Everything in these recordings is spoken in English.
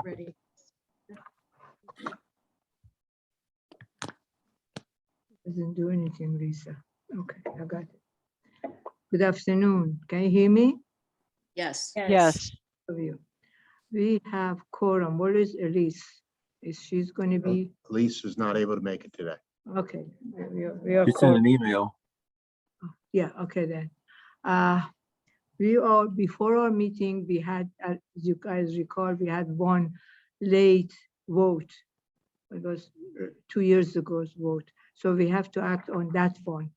Ready. Doesn't do anything, Lisa. Okay, I got it. Good afternoon. Can you hear me? Yes. Yes, Of you. We have quorum. What is Elise? Is she's going to be, Elise is not able to make it today. okay. We are She sent quorum. an email. Yeah, okay then. We all, before our meeting, we had, as you guys recall, we had one late vote. It was 2 years ago's vote. So we have to act on that one.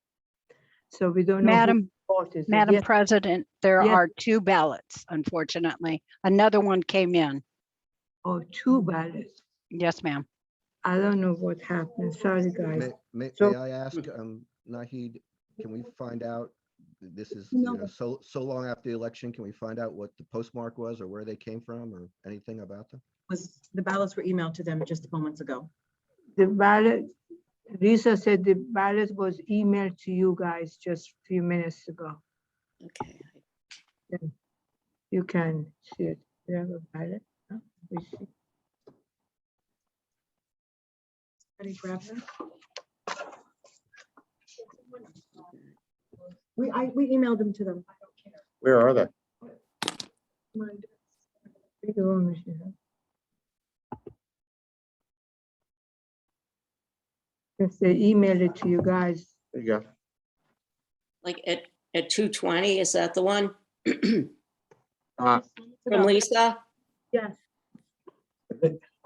So we don't know. who Madam, voted. Madam Yes, President, there Yes. are 2 ballots, unfortunately. Another one came in. or 2 ballots. Yes, ma'am. I don't know what happened. Sorry, guys. May So- I ask, Nahid, can we find out, this is, No. so long after the election, can we find out what the postmark was or where they came from or anything about them? The ballots were emailed to them just moments ago. The ballot, Lisa said the ballot was emailed to you guys just a few minutes ago. Okay. You can see it. You have a ballot? Huh? We see. Ready, grab them? We emailed them to them. Where are they? Take the one, Michelle. If they email it to you guys, There you go. Like at 2:20, is that the one? Uh, From Lisa? yes.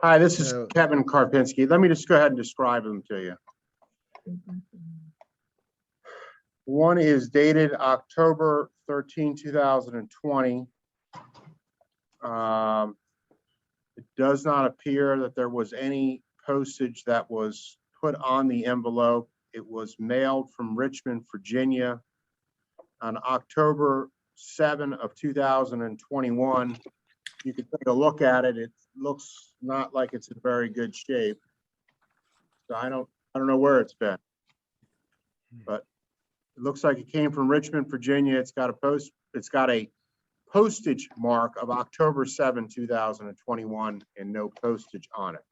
Hi, this is So- Kevin Karpinski. Let me just go ahead and describe them to you. One is dated October 13, 2020. It does not appear that there was any postage that was put on the envelope. It was mailed from Richmond, Virginia on October 7 of 2021. You can take a look at it. It looks not like it's in very good shape. So I don't know where it's been. But it looks like it came from Richmond, Virginia. It's got a postage mark of October 7, 2021 and no postage on it.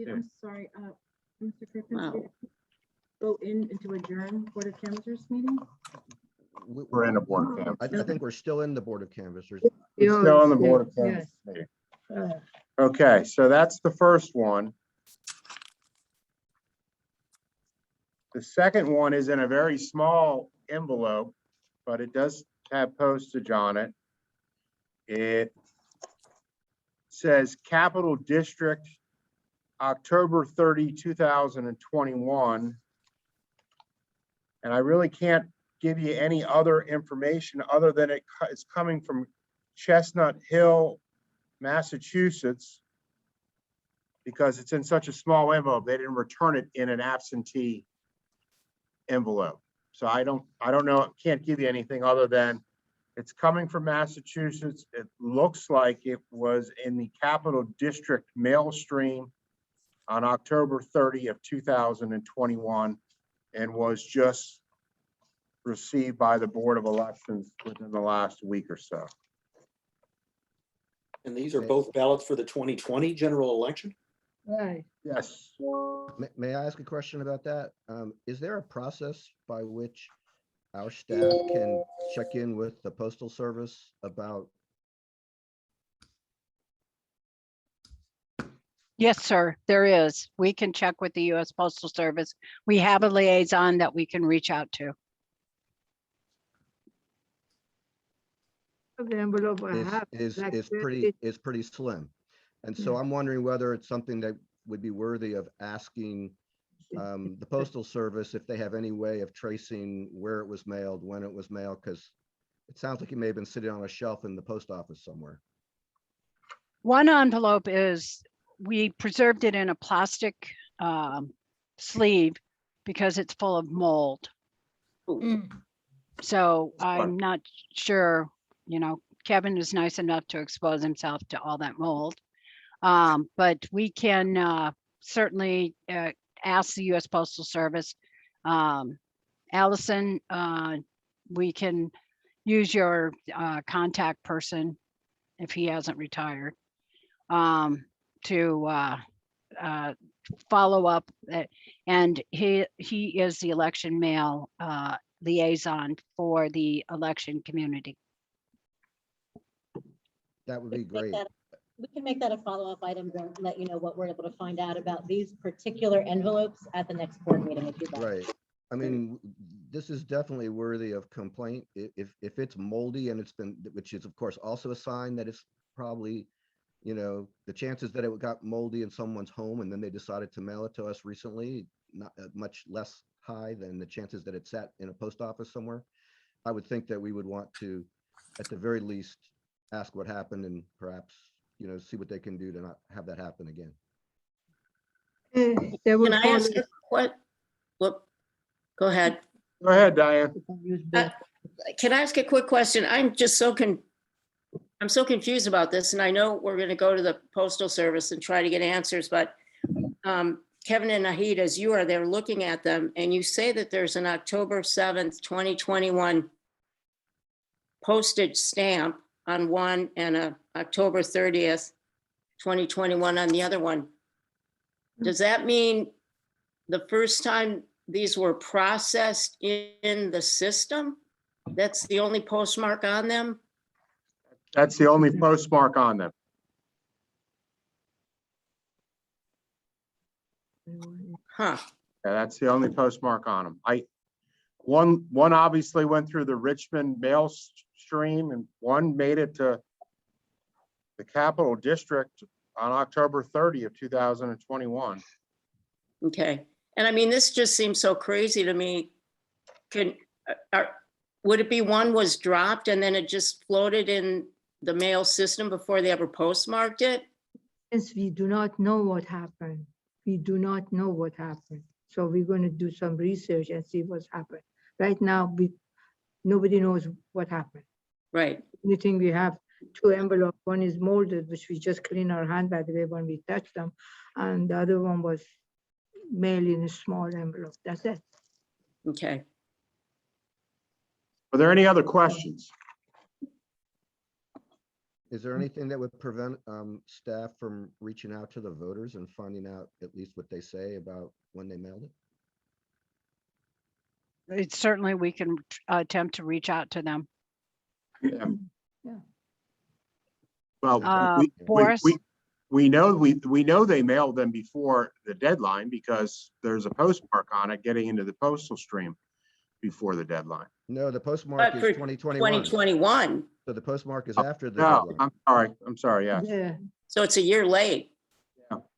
I'm sorry, Mr. Crippen, Wow. did it go into adjourn Board of Canvassers meeting? We're in a board of I canvassers. think we're still in the Board of Canvassers. We're still on the board of Yes. canvassers meeting. Uh, Okay, so that's the first one. The second one is in a very small envelope, but it does have postage on it. It says Capital District, October 30, 2021. And I really can't give you any other information other than it's coming from Chestnut Hill, Massachusetts, because it's in such a small envelope. They didn't return it in an absentee envelope. So I don't know, can't give you anything other than it's coming from Massachusetts. It looks like it was in the Capital District mail stream on October 30 of 2021 and was just received by the Board of Elections within the last week or so. And these are both ballots for the 2020 general election? Right. Yes. May I ask a question about that? Is there a process by which our staff can check in with the Postal Service about? Yes, sir, there is. We can check with the US Postal Service. We have a liaison that we can reach out to. The envelope I have. is like pretty slim. And so Yeah. I'm wondering whether it's something that would be worthy of asking the Postal Service if they have any way of tracing where it was mailed, when it was mailed, because it sounds like it may have been sitting on a shelf in the post office somewhere. One envelope is, we preserved it in a plastic sleeve because it's full of mold. So I'm not sure, Kevin is nice enough to expose himself to all that mold. But we can certainly ask the US Postal Service. Allison, we can use your contact person, if he hasn't retired, to follow up. And he is the election mail liaison for the election community. That would be We can make great. We can make that a follow-up item and let you know what we're able to find out about these particular envelopes at the next board meeting if you'd like. Right. I mean, this is definitely worthy of complaint. If it's moldy and it's been, which is of course also a sign that it's probably, you know, the chances that it got moldy in someone's home and then they decided to mail it to us recently, not much less high than the chances that it sat in a post office somewhere. I would think that we would want to, at the very least, ask what happened and perhaps, you know, see what they can do to not have that happen again. They will Can I call ask it- what? Look, go ahead. Go ahead, Diane. Can I ask a quick question? I'm just I'm so confused about this, and I know we're gonna go to the postal service and try to get answers, but Kevin and Nahid, as you are there looking at them, and you say that there's an October 7th, 2021 postage stamp on one and a October 30th, 2021 on the other one. Does that mean the first time these were processed in the system, that's the only postmark on them? That's the only postmark on them. Huh, Yeah, that's the only postmark on them. One obviously went through the Richmond mail stream and one made it to the Capital District on October 30th, 2021. okay. And I mean, this just seems so crazy to me. Would it be one was dropped and then it just floated in the mail system before they ever postmarked it? Since we do not know what happened, we do not know what happened. So we're going to do some research and see what's happened. Right now, nobody knows what happened. Right, We think we have two envelopes. One is molded, which we just clean our hand, by the way, when we touch them. And the other one was mailed in a small envelope. That's it. okay. Are there any other questions? Is there anything that would prevent staff from reaching out to the voters and finding out at least what they say about when they mailed it? It's certainly, we can attempt to reach out to them. Yeah. Yeah. Well, Boris? we know they mailed them before the deadline because there's a postmark on it getting into the postal stream before the deadline. No, the postmark But is for 2021. 2021, So the postmark is after the No, deadline. I'm sorry, yes. Yeah. so it's a year late.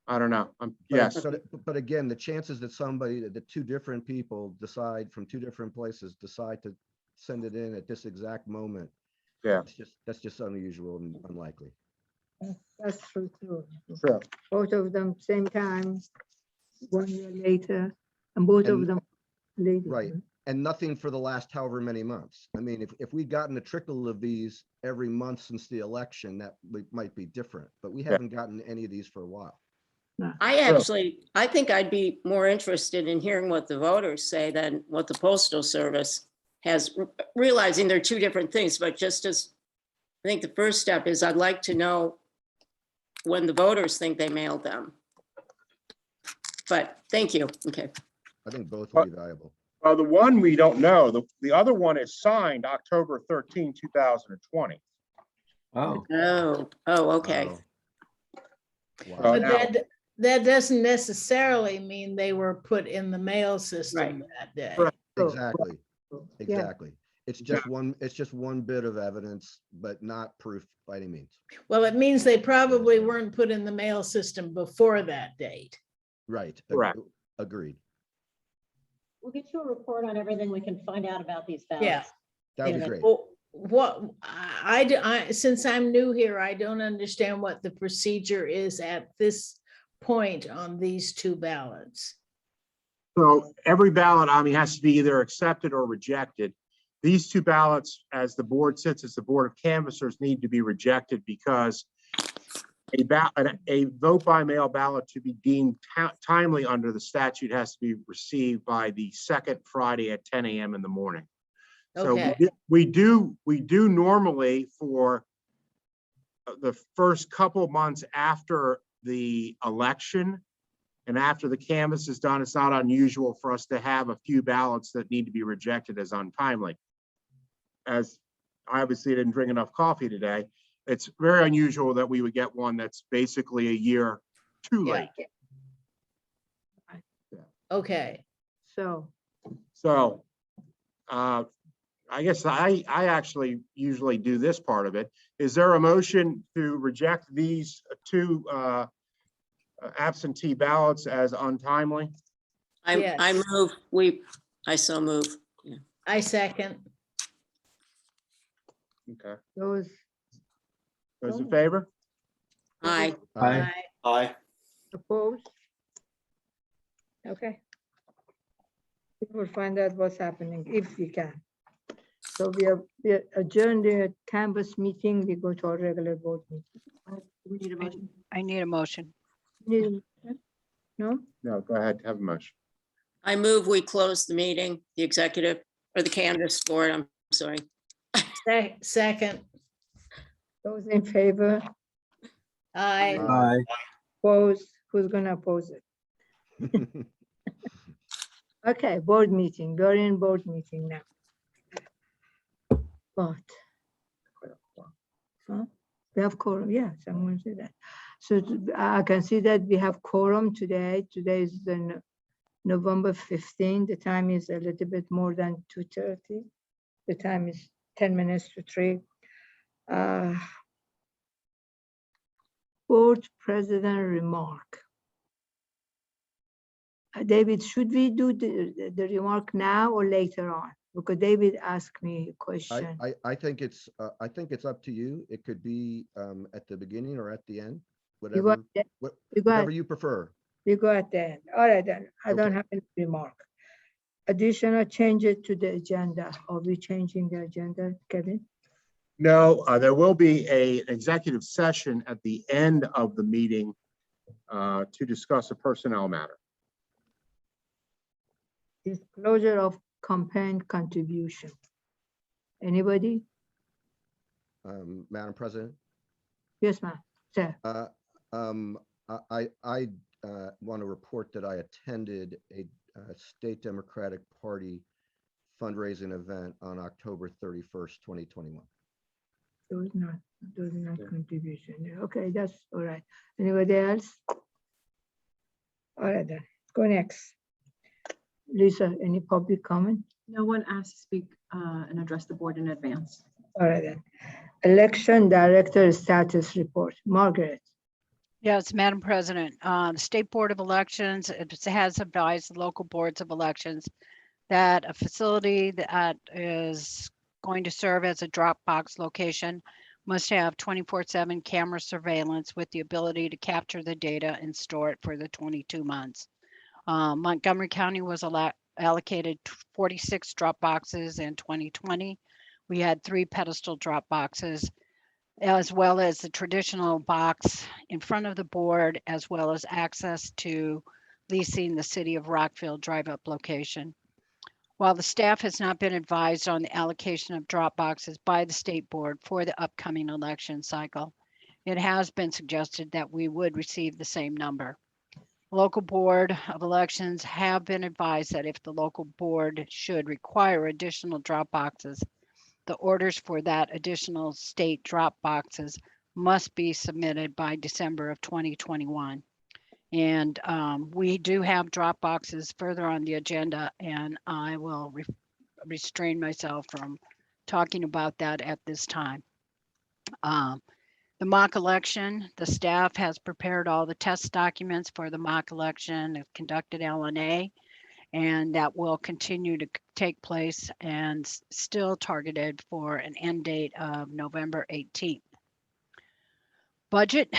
I don't know. But- Yes, But again, the chances that that two different people decide from two different places decide to send it in at this exact moment. Yeah. That's just unusual and unlikely. That's true too. True. Both of them same time, 1 year later, and both of And- them late. Right. And nothing for the last however many months. I mean, if we'd gotten a trickle of these every month since the election, that might be different, but we haven't gotten any of these for a while. I think I'd be more interested in hearing what the voters say than what the Postal Service has, realizing they're two different things, but just as, I think the first step is I'd like to know when the voters think they mailed them. But thank you, okay. I think both would be valuable. The one we don't know, the other one is signed October 13, 2020. Oh, Okay. Wow. Wow. But now- that doesn't necessarily mean they were put in the mail system Right. that day. Correct. Exactly, Yeah. exactly. It's just one bit of evidence, but not proof by any means. Well, it means they probably weren't put in the mail system before that date. Right. Correct. Agreed. We'll get you a report on everything we can find out about these ballots. Yeah. That would be Yeah. great. Well, since I'm new here, I don't understand what the procedure is at this point on these two ballots. So every ballot, has to be either accepted or rejected. These two ballots, as the board sits as the Board of Canvassers, need to be rejected because a vote by mail ballot to be deemed timely under the statute has to be received by the second Friday at 10 a.m. in the morning. So Okay. we do normally for the first couple months after the election and after the canvass is done, it's not unusual for us to have a few ballots that need to be rejected as untimely. As I obviously didn't drink enough coffee today, it's very unusual that we would get one that's basically a year too Yeah. late. Okay. So, So I guess I actually usually do this part of it. Is there a motion to reject these two absentee ballots as untimely? I Yes. move, I so move. I second. Okay. those, Those in favor? Aye. Aye. Aye. opposed? Okay. We will find out what's happening if we can. So we adjourn the canvas meeting, we go to our regular board meeting. We need a motion. I need a motion. Need a motion? No? No, go ahead, have a motion. I move we close the meeting, the executive, or the canvas board, I'm sorry. Second. Those in favor, Aye. opposed, who's gonna oppose it? Okay, board meeting, we're in board meeting now. But. Huh? We have quorum, yes, I'm going to say that. So I can see that we have quorum today. Today is the November 15. The time is a little bit more than 2:30. The time is 10 minutes to 3. Board president remark. David, should we do the remark now or later on? Because David asked me a question. I think it's up to you. It could be at the beginning or at the end, You got whatever, that? what- You got whatever you prefer. We go at the end. All right, then. I don't Okay. have any remark. Additional changes to the agenda. Are we changing the agenda, Kevin? No, there will be an executive session at the end of the meeting to discuss a personnel matter. Disclosure of campaign contribution. Anybody? Madam President, Yes, ma'am. Sir. I want to report that I attended a state Democratic Party fundraising event on October 31st, 2021. Those not contribution. Okay, that's all right. Anybody else? All right, then. Go next. Lisa, any public comment? No one asked to speak and address the board in advance. All right, then. Election Director Status Report. Margaret. Yes, Madam President, the State Board of Elections has advised the local boards of elections that a facility that is going to serve as a Dropbox location must have 24/7 camera surveillance with the ability to capture the data and store it for the 22 months. Montgomery County was allocated 46 drop boxes in 2020. We had 3 pedestal drop boxes, as well as the traditional box in front of the board, as well as access to leasing the City of Rockville drive-up location. While the staff has not been advised on the allocation of drop boxes by the state board for the upcoming election cycle, it has been suggested that we would receive the same number. Local Board of Elections have been advised that if the local board should require additional drop boxes, the orders for that additional state drop boxes must be submitted by December of 2021. And we do have drop boxes further on the agenda, and I will restrain myself from talking about that at this time. The mock election, the staff has prepared all the test documents for the mock election, have conducted LNA, and that will continue to take place and still targeted for an end date of November 18th. Budget,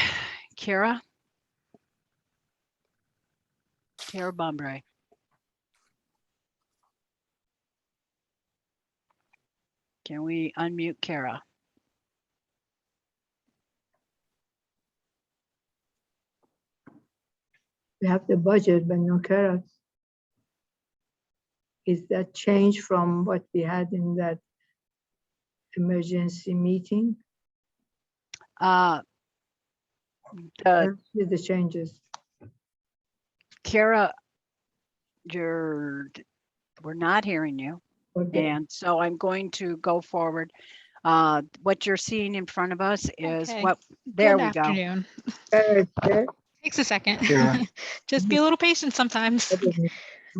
Kara Bombre. Can we unmute Kara? We have the budget, but no carrots. is that change from what we had in that emergency meeting? With the changes. Kara, we're not hearing you. Okay. And so I'm going to go forward. What you're seeing in front of us is Okay. what, there Good we go. afternoon. Okay. Takes a second. Kara. Just be a little patient sometimes. Okay.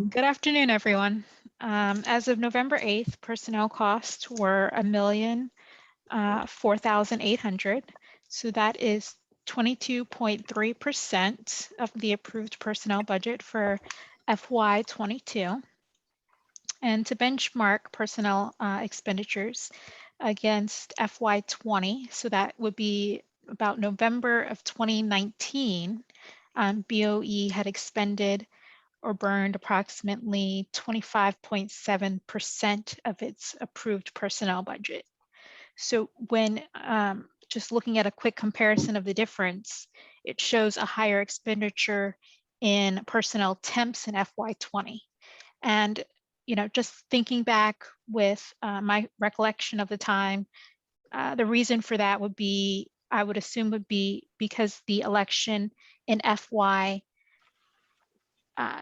Good afternoon, everyone. As of November 8th, personnel costs were $1,004,800. So that is 22.3% of the approved personnel budget for FY22. And to benchmark personnel expenditures against FY20, so that would be about November of 2019, BOE had expended or burned approximately 25.7% of its approved personnel budget. So when just looking at a quick comparison of the difference, it shows a higher expenditure in personnel temps in FY20. And just thinking back with my recollection of the time, the reason for that would be, I would assume would be because the election in FY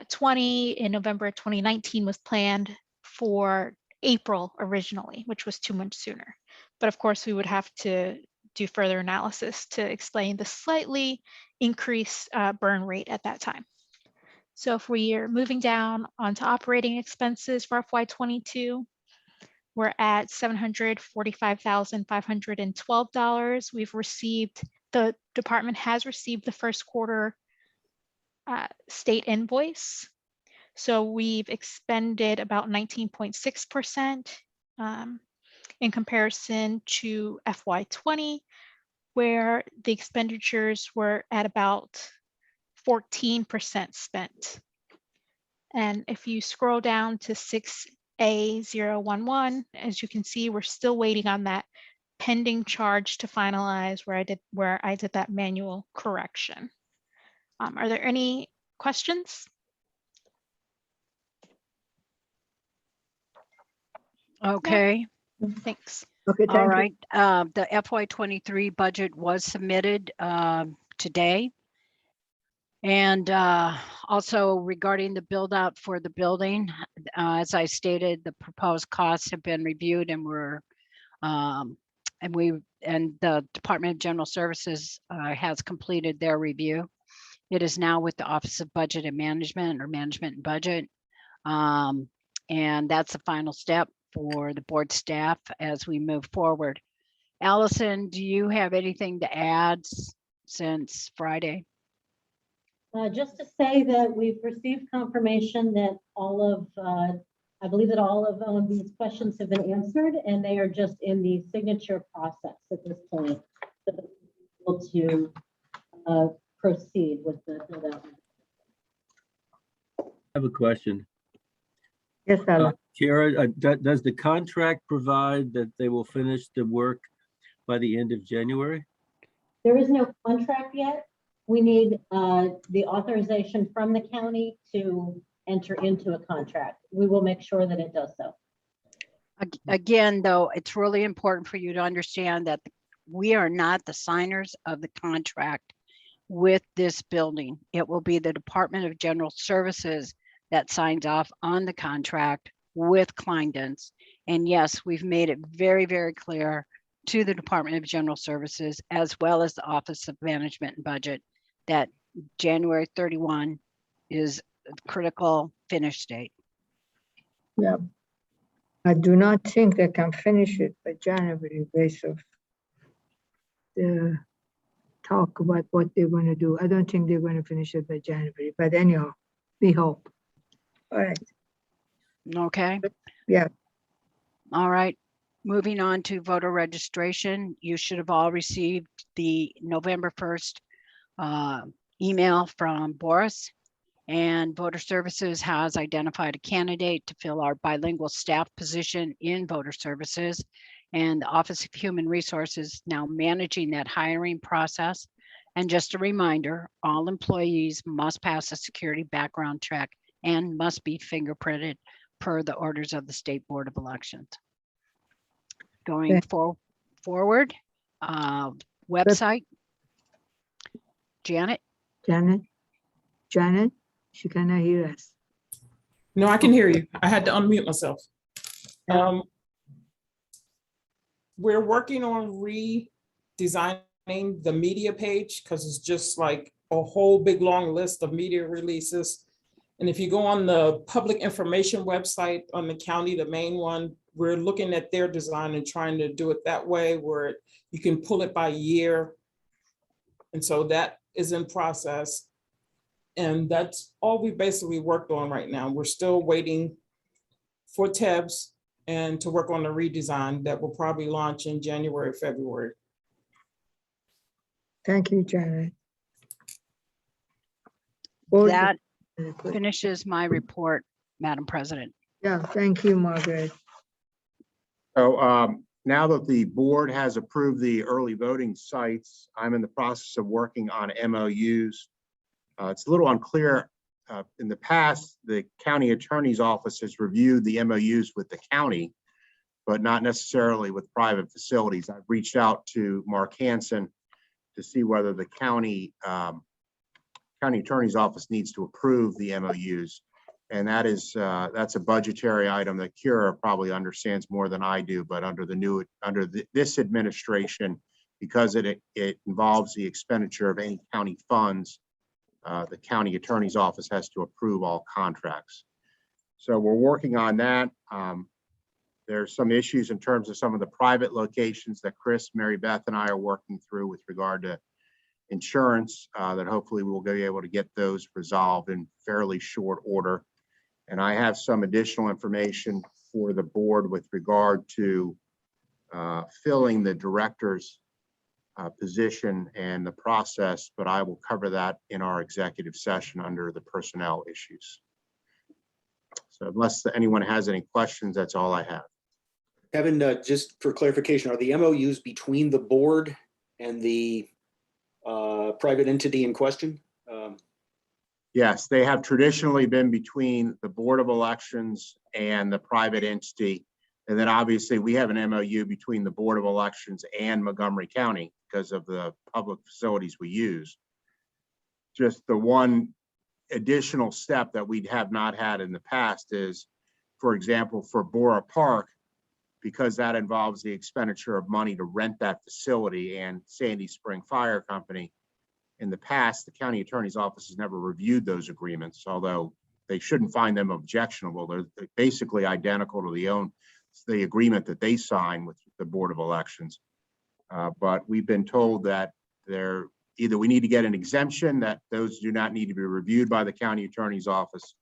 20 in November 2019 was planned for April originally, which was 2 months sooner. But of course, we would have to do further analysis to explain the slightly increased burn rate at that time. So if we are moving down onto operating expenses for FY22, we're at $745,512. We've received, the department has received the first quarter state invoice. So we've expended about 19.6% in comparison to FY20, where the expenditures were at about 14% spent. And if you scroll down to 6A011, as you can see, we're still waiting on that pending charge to finalize where I did that manual correction. Are there any questions? Okay, Thanks. Okay, all thank you. right. The FY23 budget was submitted today. And also regarding the build out for the building, as I stated, the proposed costs have been reviewed and the Department of General Services has completed their review. It is now with the Office of Budget and Management, or Management and Budget. And that's the final step for the board staff as we move forward. Allison, do you have anything to add since Friday? Just to say that we've received confirmation that I believe that all of OMB's questions have been answered, and they are just in the signature process at this point. So that we're able to proceed with the build out. I have a question. Yes, Alan. Kara, does the contract provide that they will finish the work by the end of January? There is no contract yet. We need the authorization from the county to enter into a contract. We will make sure that it does so. Again, though, it's really important for you to understand that we are not the signers of the contract with this building. It will be the Department of General Services that signs off on the contract with Kleinden's. And yes, we've made it very, very clear to the Department of General Services, as well as the Office of Management and Budget, that January 31 is a critical finish date. Yeah. I do not think they can finish it by January based off the talk about what they're going to do. I don't think they're going to finish it by January, but anyhow, we hope. All right. Okay. Yeah. All right. Moving on to voter registration. You should have all received the November 1st email from Boris, and Voter Services has identified a candidate to fill our bilingual staff position in Voter Services, and the Office of Human Resources now managing that hiring process. And just a reminder, all employees must pass a security background check and must be fingerprinted per the orders of the State Board of Elections. Going forward, website. Janet? Janet, she cannot hear us. No, I can hear you. I had to unmute myself. We're working on redesigning the media page because it's just like a whole big long list of media releases. And if you go on the public information website on the county, the main one, we're looking at their design and trying to do it that way where you can pull it by year. And so that is in process. And that's all we basically worked on right now. We're still waiting for TEBS and to work on the redesign that will probably launch in January, February. Thank you, Janet. That finishes my report, Madam President. Yeah, thank you, Margaret. So now that the board has approved the early voting sites, I'm in the process of working on MOUs. It's a little unclear. In the past, the county attorney's office has reviewed the MOUs with the county, but not necessarily with private facilities. I've reached out to Mark Hansen to see whether the county attorney's office needs to approve the MOUs. And that's a budgetary item that Kira probably understands more than I do, but under this administration, because it involves the expenditure of any county funds, the county attorney's office has to approve all contracts. So we're working on that. There's some issues in terms of some of the private locations that Chris, Mary Beth, and I are working through with regard to insurance that hopefully we'll be able to get those resolved in fairly short order. And I have some additional information for the board with regard to filling the director's position and the process, but I will cover that in our executive session under the personnel issues. So unless anyone has any questions, that's all I have. Kevin, just for clarification, are the MOUs between the board and the private entity in question? Yes, they have traditionally been between the Board of Elections and the private entity. And then obviously we have an MOU between the Board of Elections and Montgomery County because of the public facilities we use. Just the one additional step that we have not had in the past is, for example, for Bora Park, because that involves the expenditure of money to rent that facility and Sandy Spring Fire Company. In the past, the county attorney's office has never reviewed those agreements, although they shouldn't find them objectionable. They're basically identical to the agreement that they sign with the Board of Elections. But we've been told that either we need to get an exemption that those do not need to be reviewed by the county attorney's office,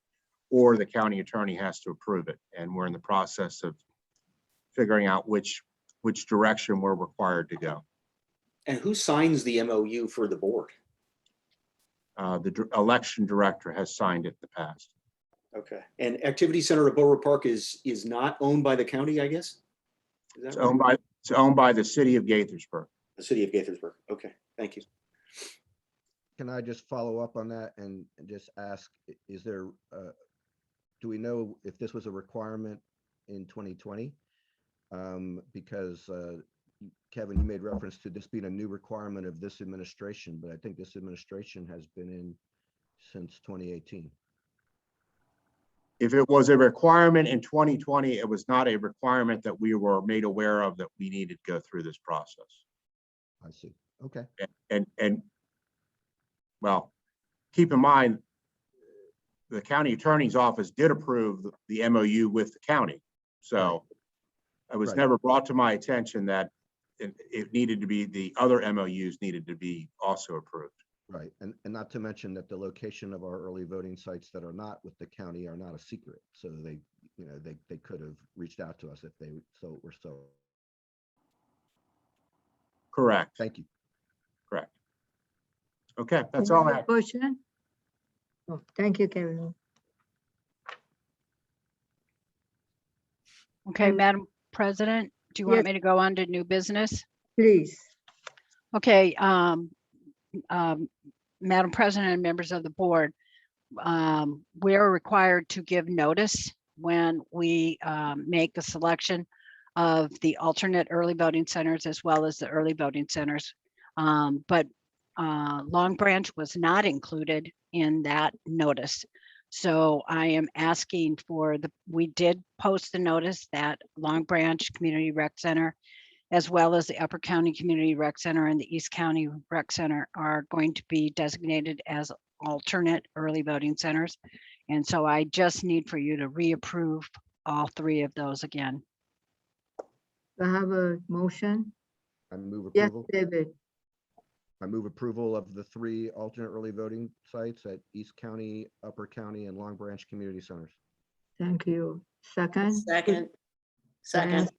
or the county attorney has to approve it. And we're in the process of figuring out which direction we're required to go. And who signs the MOU for the board? The election director has signed it in the past. Okay. And Activity Center of Borough Park is not owned by the county, I guess? It's owned by the city of Gaithersburg. The city of Gaithersburg. Okay, thank you. Can I just follow up on that and just ask, is there, do we know if this was a requirement in 2020? Because Kevin, you made reference to this being a new requirement of this administration, but I think this administration has been in since 2018. If it was a requirement in 2020, it was not a requirement that we were made aware of that we needed to go through this process. I see. Okay. And well, keep in mind, the county attorney's office did approve the MOU with the county. So it was never brought to my attention that it needed to be, the other MOUs needed to be also approved. Right. And not to mention that the location of our early voting sites that are not with the county are not a secret. So they could have reached out to us if they were so. Correct. Thank you. Correct. Okay, that's all I have. Question? Oh, thank you, Kevin. Okay, Madam President, do you want me to go on to new business? Please. Okay, Madam President and members of the board, we are required to give notice when we make a selection of the alternate early voting centers as well as the early voting centers. But Long Branch was not included in that notice. So I am asking for we did post the notice that Long Branch Community Rec Center, as well as the Upper County Community Rec Center and the East County Rec Center are going to be designated as alternate early voting centers. And so I just need for you to reapprove all three of those again. Do I have a motion? I move Yes, approval. David. I move approval of the 3 alternate early voting sites at East County, Upper County, and Long Branch Community Centers. Thank you. Second? Second.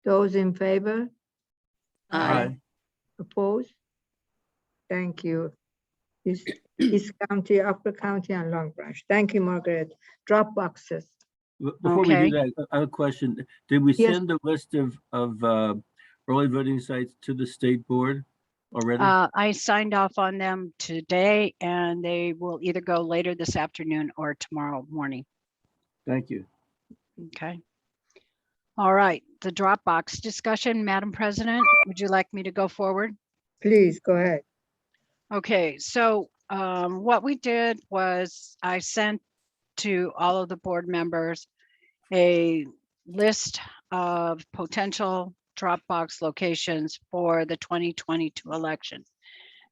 Those in favor? Aye. Opposed? Thank you. East County, Upper County, and Long Branch. Thank you, Margaret. Drop boxes. Before we Okay. do that, I have a question. Did we Yes. send the list of early voting sites to the state board already? I signed off on them today and they will either go later this afternoon or tomorrow morning. Thank you. Okay. All right, the Dropbox discussion, Madam President, would you like me to go forward? Please, go ahead. Okay, so what we did was I sent to all of the board members a list of potential Dropbox locations for the 2022 election.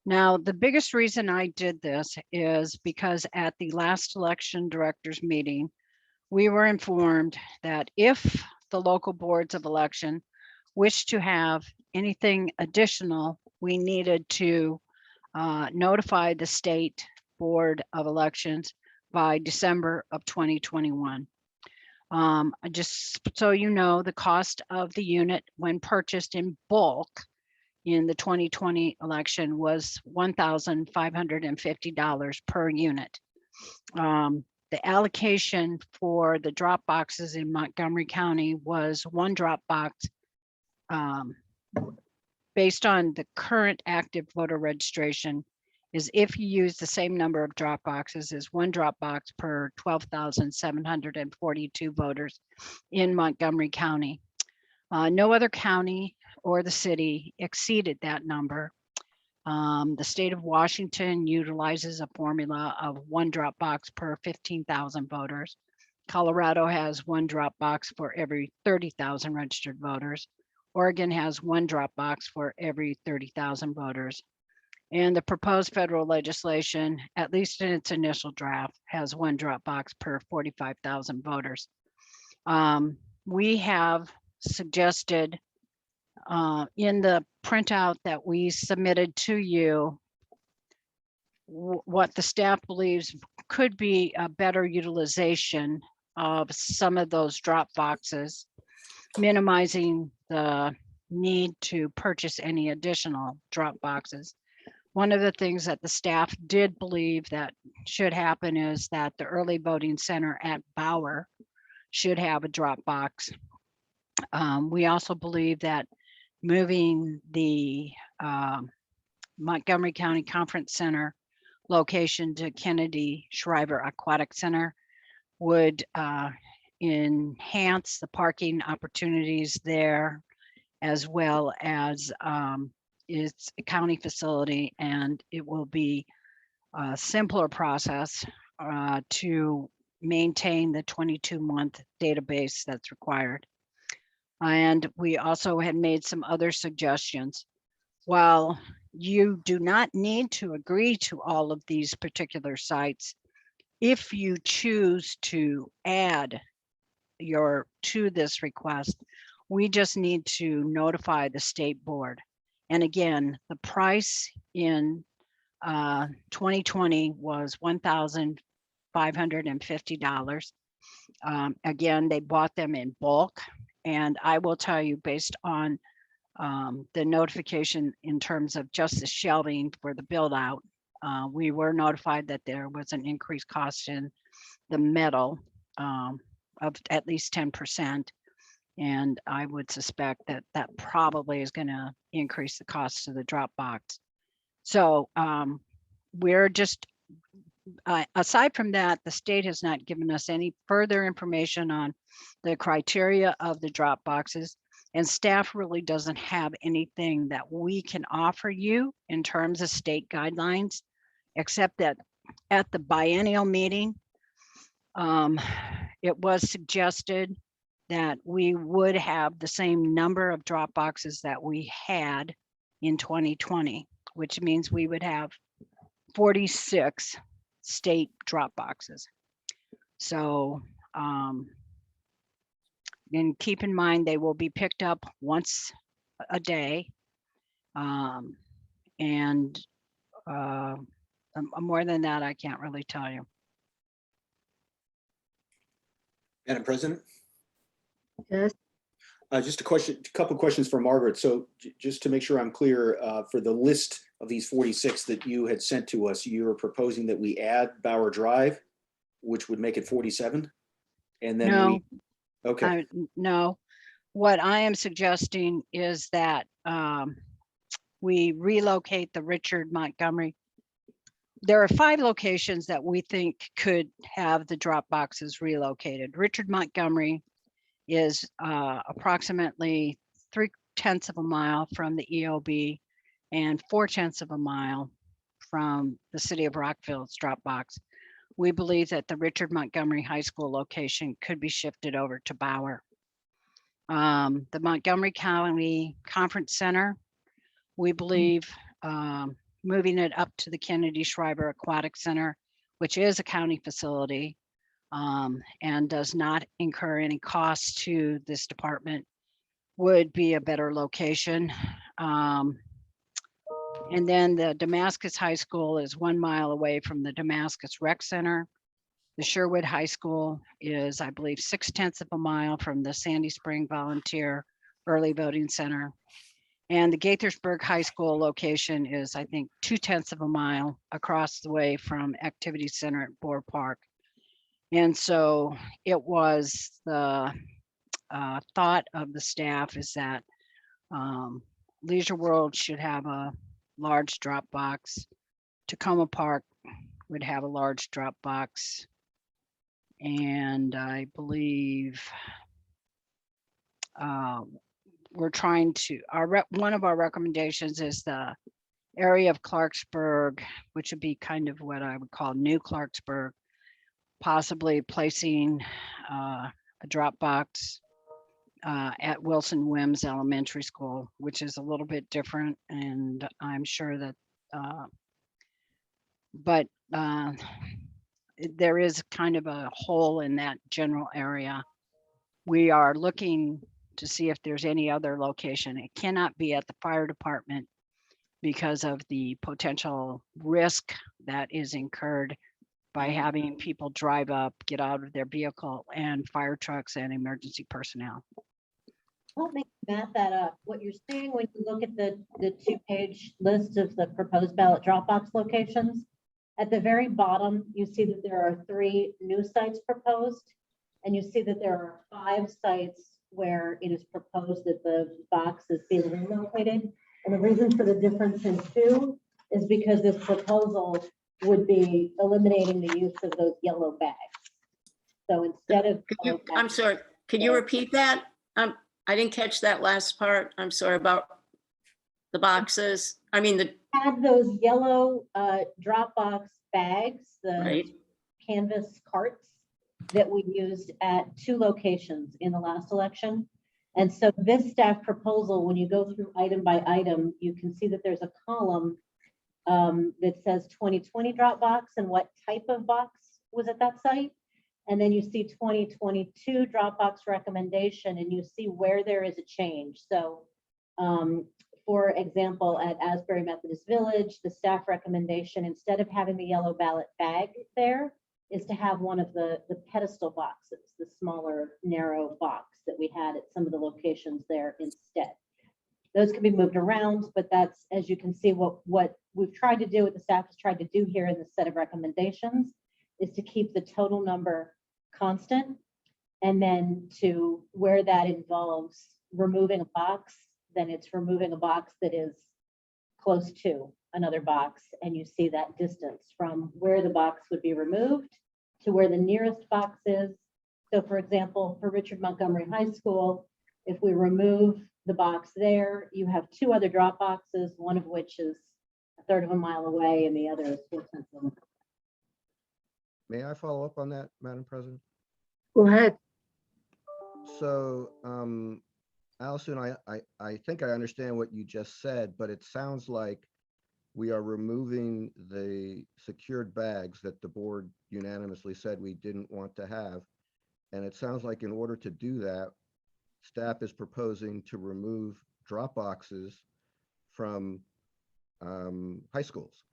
Now, the biggest reason I did this is because at the last election directors meeting, we were informed that if the local boards of election wish to have anything additional, we needed to notify the state board of elections by December of 2021. Just so you know, the cost of the unit when purchased in bulk in the 2020 election was $1,550 per unit. The allocation for the drop boxes in Montgomery County was one drop box based on the current active voter registration is if you use the same number of drop boxes as one drop box per 12,742 voters in Montgomery County. No other county or the city exceeded that number. The state of Washington utilizes a formula of one drop box per 15,000 voters. Colorado has one drop box for every 30,000 registered voters. Oregon has one drop box for every 30,000 voters. And the proposed federal legislation, at least in its initial draft, has one drop box per 45,000 voters. We have suggested in the printout that we submitted to you, what the staff believes could be a better utilization of some of those drop boxes, minimizing the need to purchase any additional drop boxes. One of the things that the staff did believe that should happen is that the early voting center at Bauer should have a drop box. We also believe that moving the Montgomery County Conference Center location to Kennedy Shriver Aquatic Center would enhance the parking opportunities there, as well as it's a county facility, and it will be a simpler process to maintain the 22-month database that's required. And we also had made some other suggestions. While you do not need to agree to all of these particular sites, if you choose to add to this request, we just need to notify the state board. And again, the price in 2020 was $1,550. Again, they bought them in bulk. And I will tell you, based on the notification in terms of just the shelving for the build out, we were notified that there was an increased cost in the metal of at least 10%. And I would suspect that that probably is going to increase the cost of the drop box. So we're just aside from that, the state has not given us any further information on the criteria of the drop boxes. And staff really doesn't have anything that we can offer you in terms of state guidelines, except that at the biennial meeting, it was suggested that we would have the same number of drop boxes that we had in 2020, which means we would have 46 state drop boxes. So, and keep in mind, they will be picked up once a day. And more than that, I can't really tell you. Madam President, Yes, just a couple of questions for Margaret. So just to make sure I'm clear, for the list of these 46 that you had sent to us, you're proposing that we add Bauer Drive, which would make it 47? And then No. Okay. No, what I am suggesting is that we relocate the Richard Montgomery. There are 5 locations that we think could have the drop boxes relocated. Richard Montgomery is approximately 3/10 of a mile from the EOB and 4/10 of a mile from the city of Rockville's drop box. We believe that the Richard Montgomery High School location could be shifted over to Bauer. The Montgomery County Conference Center, we believe moving it up to the Kennedy Shriver Aquatic Center, which is a county facility and does not incur any costs to this department, would be a better location. And then the Damascus High School is 1 mile away from the Damascus Rec Center. The Sherwood High School is, I believe, 6/10 of a mile from the Sandy Spring Volunteer Early Voting Center. And the Gaithersburg High School location is, I think, 2/10 of a mile across the way from Activity Center at Boer Park. And so it was the thought of the staff is that Leisure World should have a large drop box. Tacoma Park would have a large drop box. And I believe we're trying to, one of our recommendations is the area of Clarksburg, which would be kind of what I would call New Clarksburg, possibly placing a drop box at Wilson Wims Elementary School, which is a little bit different. And I'm sure that, but there is kind of a hole in that general area. We are looking to see if there's any other location. It cannot be at the fire department because of the potential risk that is incurred by having people drive up, get out of their vehicle, and fire trucks and emergency personnel. Don't make math that up. What you're seeing when you look at the 2-page list of the proposed ballot Dropbox locations, at the very bottom, you see that there are 3 new sites proposed, and you see that there are 5 sites where it is proposed that the box is being relocated. And the reason for the difference in 2 is because this proposal would be eliminating the use of those yellow bags. So instead of, I'm sorry, could you repeat that? I didn't catch that last part. I'm sorry about the boxes. I mean, had those yellow Dropbox bags, the right. canvas carts that we used at 2 locations in the last election. And so this staff proposal, when you go through item by item, you can see that there's a column that says 2020 Dropbox and what type of box was at that site. And then you see 2022 Dropbox recommendation, and you see where there is a change. So for example, at Asbury Methodist Village, the staff recommendation, instead of having the yellow ballot bag there, is to have one of the pedestal boxes, the smaller narrow box that we had at some of the locations there instead. Those can be moved around, but that's, as you can see, what we've tried to do, what the staff has tried to do here in this set of recommendations is to keep the total number constant, and then to where that involves removing a box, then it's removing a box that is close to another box and you see that distance from where the box would be removed to where the nearest box is. So for example, for Richard Montgomery High School, if we remove the box there, you have two other drop boxes, one of which is a third of a mile away and the other is 4/10 of a mile. May I follow up on that, Madam President? Go ahead. So, Allison, I think I understand what you just said, but it sounds like we are removing the secured bags that the board unanimously said we didn't want to have. And it sounds like in order to do that, staff is proposing to remove drop boxes from high schools.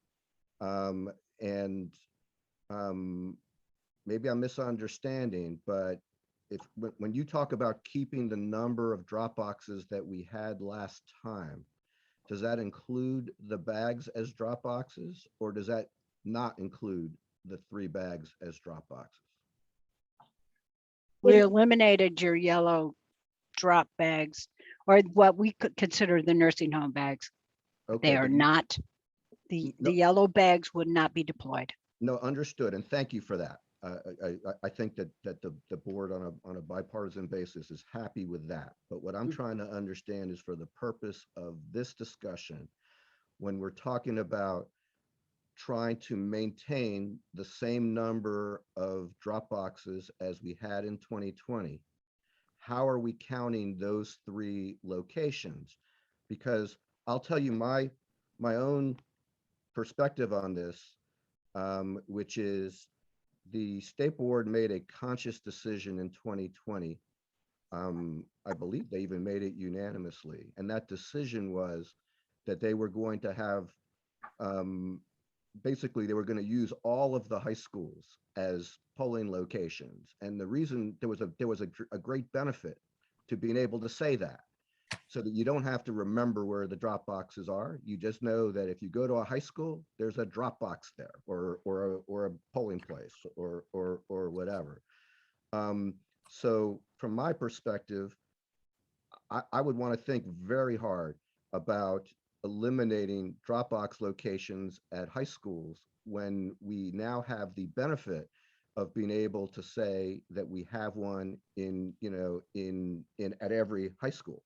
Maybe I'm misunderstanding, but when you talk about keeping the number of drop boxes that we had last time, does that include the bags as drop boxes, or does that not include the 3 bags as drop boxes? We eliminated your yellow drop bags, or what we could consider the nursing home bags. Okay, They are but you- not, the yellow bags would not be deployed. No, understood, and thank you for that. I think that the board on a bipartisan basis is happy with that. But what I'm trying to understand is, for the purpose of this discussion, when we're talking about trying to maintain the same number of drop boxes as we had in 2020, how are we counting those 3 locations? Because I'll tell you my own perspective on this, which is the state board made a conscious decision in 2020. I believe they even made it unanimously. And that decision was that they were going to have, basically, they were going to use all of the high schools as polling locations. And the reason there was a great benefit to being able to say that, so that you don't have to remember where the drop boxes are. You just know that if you go to a high school, there's a drop box there, or a polling place, or whatever. So from my perspective, I would want to think very hard about eliminating drop box locations at high schools when we now have the benefit of being able to say that we have one at every high school.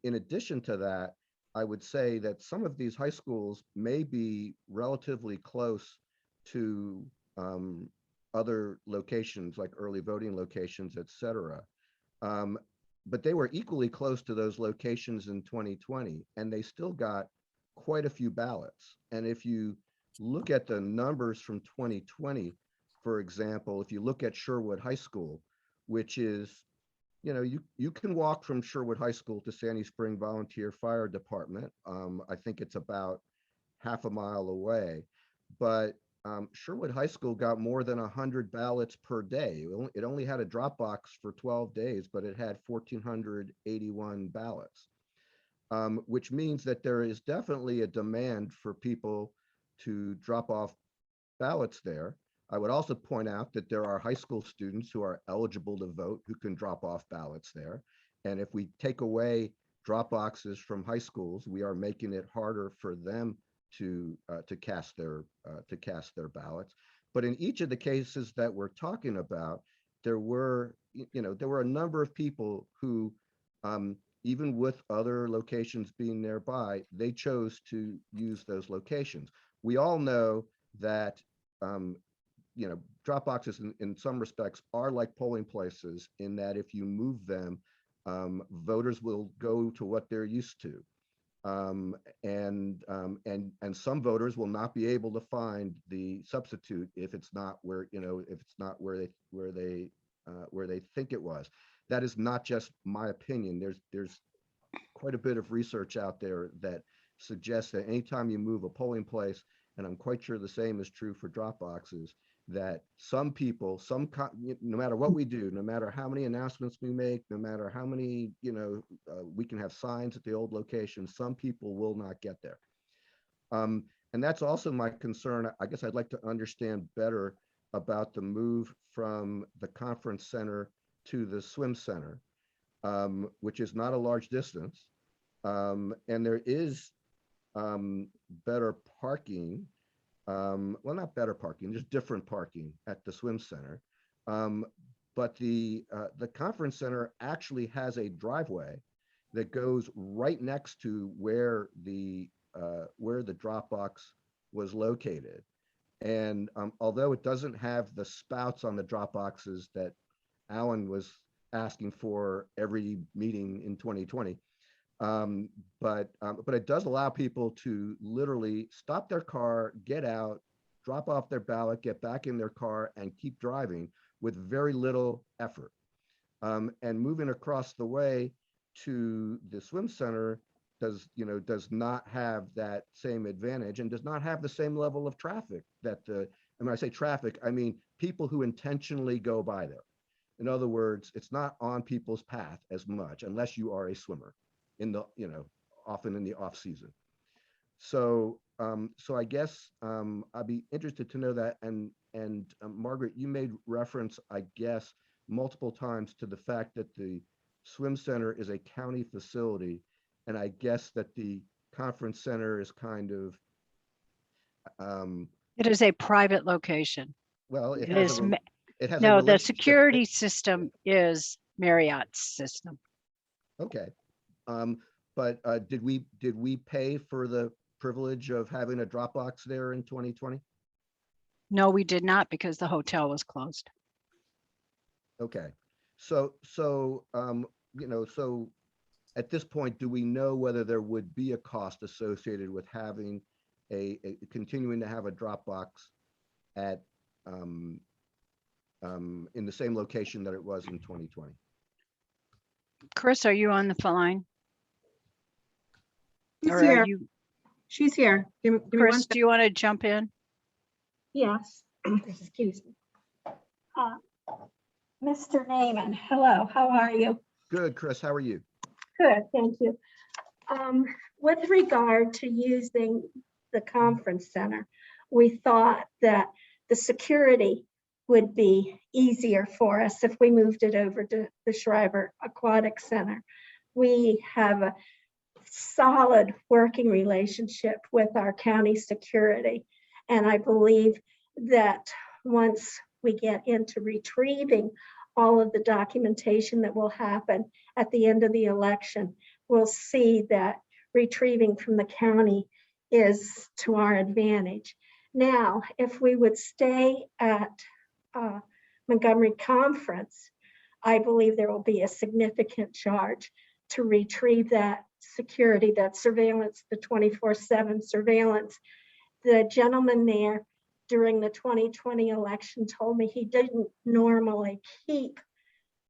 In addition to that, I would say that some of these high schools may be relatively close to other locations, like early voting locations, et cetera. But they were equally close to those locations in 2020, and they still got quite a few ballots. And if you look at the numbers from 2020, for example, if you look at Sherwood High School, which is, you can walk from Sherwood High School to Sandy Spring Volunteer Fire Department. I think it's about half a mile away, but Sherwood High School got more than 100 ballots per day. It only had a drop box for 12 days, but it had 1,481 ballots, which means that there is definitely a demand for people to drop off ballots there. I would also point out that there are high school students who are eligible to vote who can drop off ballots there. And if we take away drop boxes from high schools, we are making it harder for them to cast their ballots. But in each of the cases that we're talking about, there were a number of people who, even with other locations being nearby, they chose to use those locations. We all know that drop boxes in some respects are like polling places, in that if you move them, voters will go to what they're used to. And some voters will not be able to find the substitute if it's not where they think it was. That is not just my opinion. There's quite a bit of research out there that suggests that anytime you move a polling place, and I'm quite sure the same is true for drop boxes, that some people, no matter what we do, no matter how many announcements we make, no matter how many, we can have signs at the old location, some people will not get there. And that's also my concern. I guess I'd like to understand better about the move from the conference center to the swim center, which is not a large distance. And there is better parking, well, not better parking, just different parking at the swim center. But the conference center actually has a driveway that goes right next to where the Dropbox was located. And although it doesn't have the spouts on the drop boxes that Alan was asking for every meeting in 2020, but it does allow people to literally stop their car, get out, drop off their ballot, get back in their car, and keep driving with very little effort. And moving across the way to the swim center does not have that same advantage and does not have the same level of traffic that and when I say traffic, I mean people who intentionally go by there. In other words, it's not on people's path as much unless you are a swimmer in the, often in the off season. So, so I guess I'd be interested to know that. And Margaret, you made reference, I guess, multiple times to the fact that the swim center is a county facility. And I guess that the conference center is kind of. It is a private location. Well, it It has is, it has a no, the relationship. security system is Marriott's system. Okay. But did we pay for the privilege of having a Dropbox there in 2020? No, we did not because the hotel was closed. Okay. So at this point, do we know whether there would be a cost associated with having continuing to have a Dropbox at in the same location that it was in 2020? Chris, are you on the line? She's Or here. are you, She's here. Give me one Chris, sec. do you want to jump in? Yes. Excuse me. Mr. Naaman, hello, how are you? Good, Chris. How are you? Good, thank you. With regard to using the conference center, we thought that the security would be easier for us if we moved it over to the Schreiber Aquatic Center. We have a solid working relationship with our county security. And I believe that once we get into retrieving all of the documentation that will happen at the end of the election, we'll see that retrieving from the county is to our advantage. Now, if we would stay at Montgomery Conference, I believe there will be a significant charge to retrieve that security, that surveillance, the 24/7 surveillance. The gentleman there during the 2020 election told me he didn't normally keep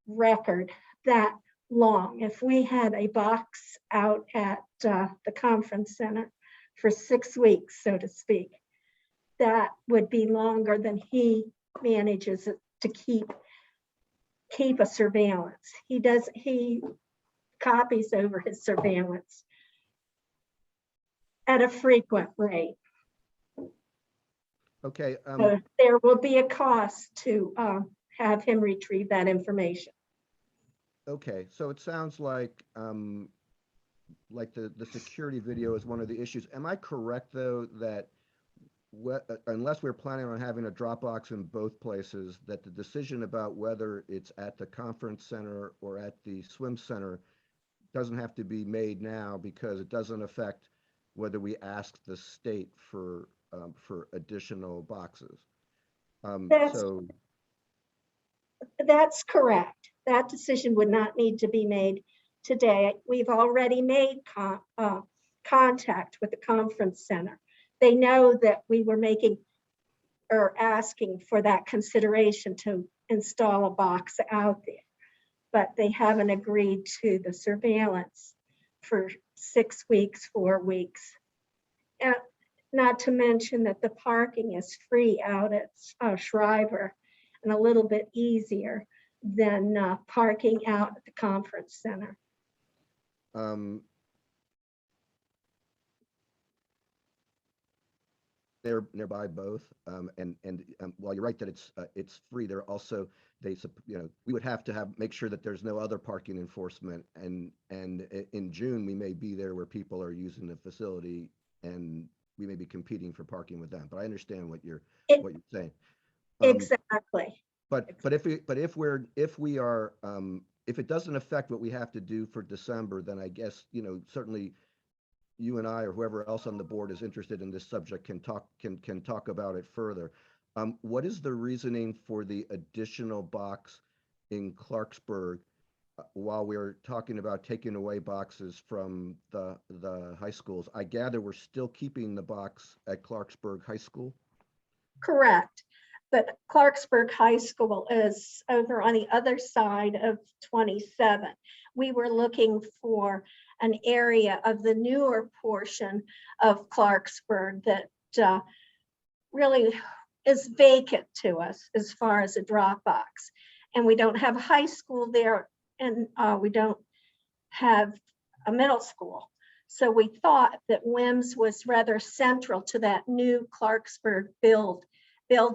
record that long. If we had a box out at the conference center for 6 weeks, so to speak, that would be longer than he manages to keep a surveillance. He copies over his surveillance at a frequent rate. Okay. So there will be a cost to have him retrieve that information. Okay. So it sounds like the security video is one of the issues. Am I correct though that unless we're planning on having a Dropbox in both places, that the decision about whether it's at the conference center or at the swim center doesn't have to be made now because it doesn't affect whether we ask the state for additional boxes. That's correct. That decision would not need to be made today. We've already made contact with the conference center. They know that we were making or asking for that consideration to install a box out there, but they haven't agreed to the surveillance for 6 weeks, 4 weeks. And not to mention that the parking is free out at Schreiber and a little bit easier than parking out at the conference center. They're nearby both, and while you're right that it's free, they're also we would have to make sure that there's no other parking enforcement, and in June we may be there where people are using the facility and we may be competing for parking with them, but I understand what you're It- saying. Exactly. But if it doesn't affect what we have to do for December, then I guess, certainly you and I or whoever else on the board is interested in this subject can talk about it further. What is the reasoning for the additional box in Clarksburg while we're talking about taking away boxes from the high schools? I gather we're still keeping the box at Clarksburg High School? Correct. But Clarksburg High School is over on the other side of 27. We were looking for an area of the newer portion of Clarksburg that really is vacant to us as far as a Dropbox. And we don't have a high school there, and we don't have a middle school. So we thought that WIMS was rather central to that new Clarksburg build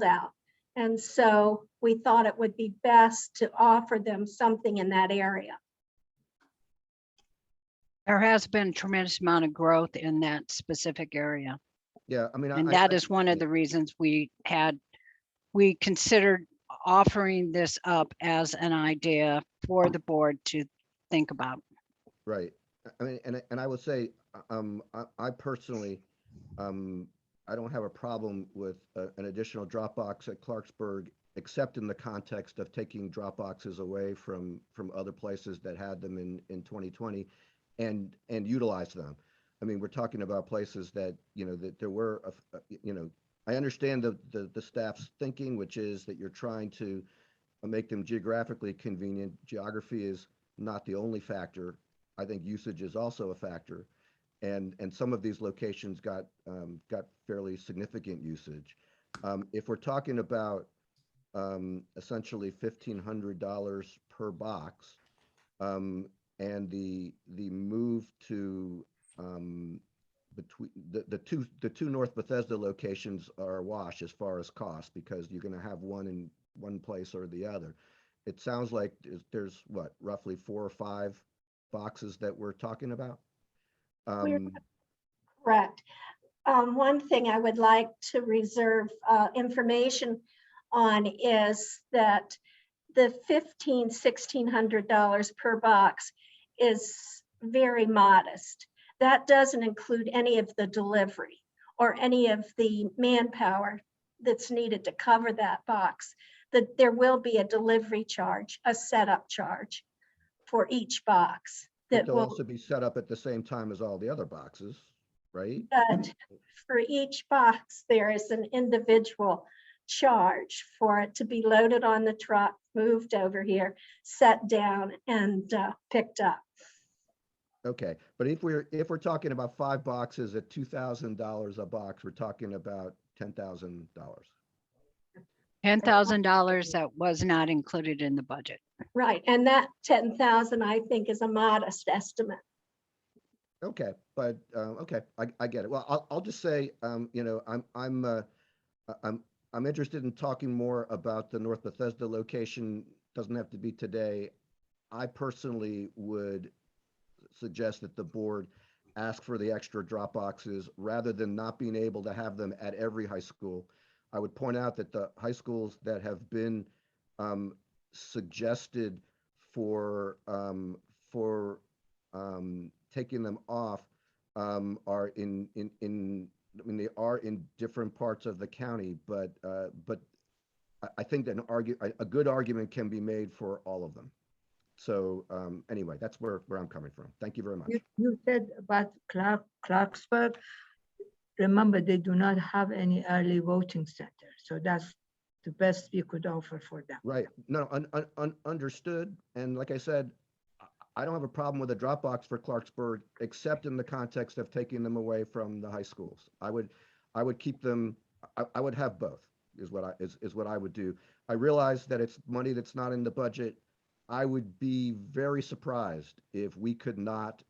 out. And so we thought it would be best to offer them something in that area. There has been a tremendous amount of growth in that specific area. Yeah, I mean, And that is one of the reasons we considered offering this up as an idea for the board to think about. right. I mean, and I would say, I personally, I don't have a problem with an additional Dropbox at Clarksburg, except in the context of taking Dropboxes away from other places that had them in 2020 and utilize them. I mean, we're talking about places that, that there were, I understand the staff's thinking, which is that you're trying to make them geographically convenient. Geography is not the only factor. I think usage is also a factor. And some of these locations got fairly significant usage. If we're talking about essentially $1,500 per box, and the move to between the two North Bethesda locations are a wash as far as cost, because you're going to have one in one place or the other. It sounds like there's what, roughly 4 or 5 boxes that we're talking about. Correct. One thing I would like to reserve information on is that the $1,600 per box is very modest. That doesn't include any of the delivery or any of the manpower that's needed to cover that box. That there will be a delivery charge, a setup charge for each box. That will also be set up at the same time as all the other boxes, right? But for each box, there is an individual charge for it to be loaded on the truck, moved over here, set down, and picked up. Okay, but if we're talking about 5 boxes at $2,000 a box, we're talking about $10,000. $10,000 that was not included in the budget. Right, and that 10,000 I think is a modest estimate. Okay, but okay, I get it. Well, I'll just say, I'm interested in talking more about the North Bethesda location. Doesn't have to be today. I personally would suggest that the board ask for the extra drop boxes rather than not being able to have them at every high school. I would point out that the high schools that have been suggested for taking them off are they are in different parts of the county, but I think that a good argument can be made for all of them. So anyway, that's where I'm coming from. Thank you very much. You said about Clarksburg. Remember, they do not have any early voting center. So that's the best we could offer for them. Right. No, understood. And like I said, I don't have a problem with a Dropbox for Clarksburg, except in the context of taking them away from the high schools. I would keep them. I would have both. Is what I would do. I realize that it's money that's not in the budget. I would be very surprised if we could not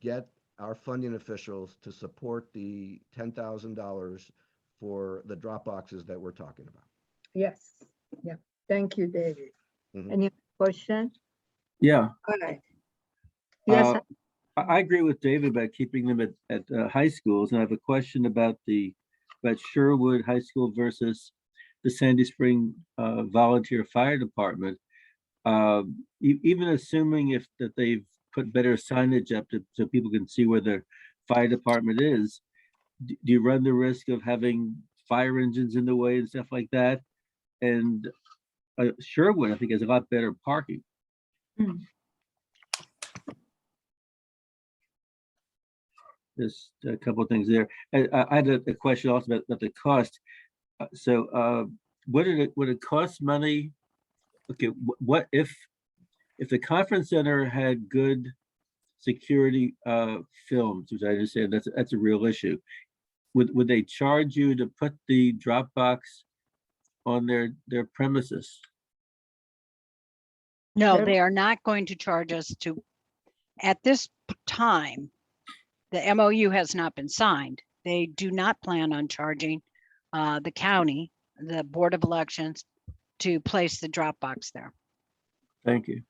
get our funding officials to support the $10,000 for the drop boxes that we're talking about. Yes. Yeah. Thank you, David. Mhm. Any question? Yeah. All right. Yes. I agree with David about keeping them at high schools, and I have a question about Sherwood High School versus the Sandy Spring Volunteer Fire Department. Even assuming that they've put better signage up so people can see where the fire department is, do you run the risk of having fire engines in the way and stuff like that? And Sherwood, I think, has a lot better parking. There's a couple of things there. I had a question also about the cost. Would it cost money? Okay, what if the conference center had good security films, which I understand that's a real issue? Would they charge you to put the Dropbox on their premises? No, they are not going to charge us to, at this time, the MOU has not been signed. They do not plan on charging the county, the Board of Elections, to place the Dropbox there. Thank you.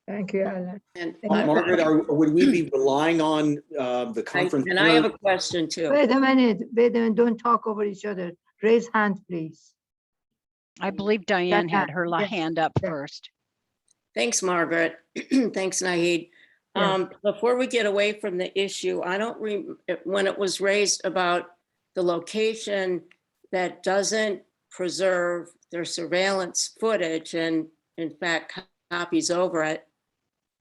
Thank you, Alan. And Margaret, would we be relying on the conference? and I have a question too. Wait a minute, don't talk over each other. Raise hand, please. I believe Diane had her Yeah. hand up Yeah. first. Thanks, Margaret. Thanks, Naheed. Yeah. Before we get away from the issue, I don't when it was raised about the location that doesn't preserve their surveillance footage and in fact copies over it.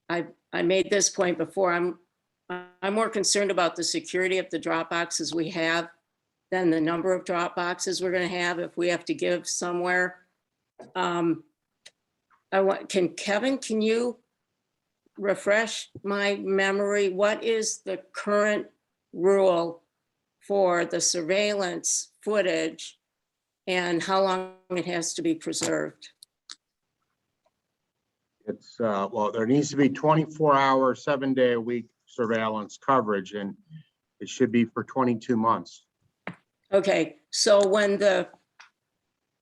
I made this point before. I'm more concerned about the security of the Dropboxes we have than the number of Dropboxes we're going to have if we have to give somewhere. Kevin, can you refresh my memory? What is the current rule for the surveillance footage and how long it has to be preserved? It's, well, there needs to be 24-hour, 7-day-a-week surveillance coverage, and it should be for 22 months. Okay, so when the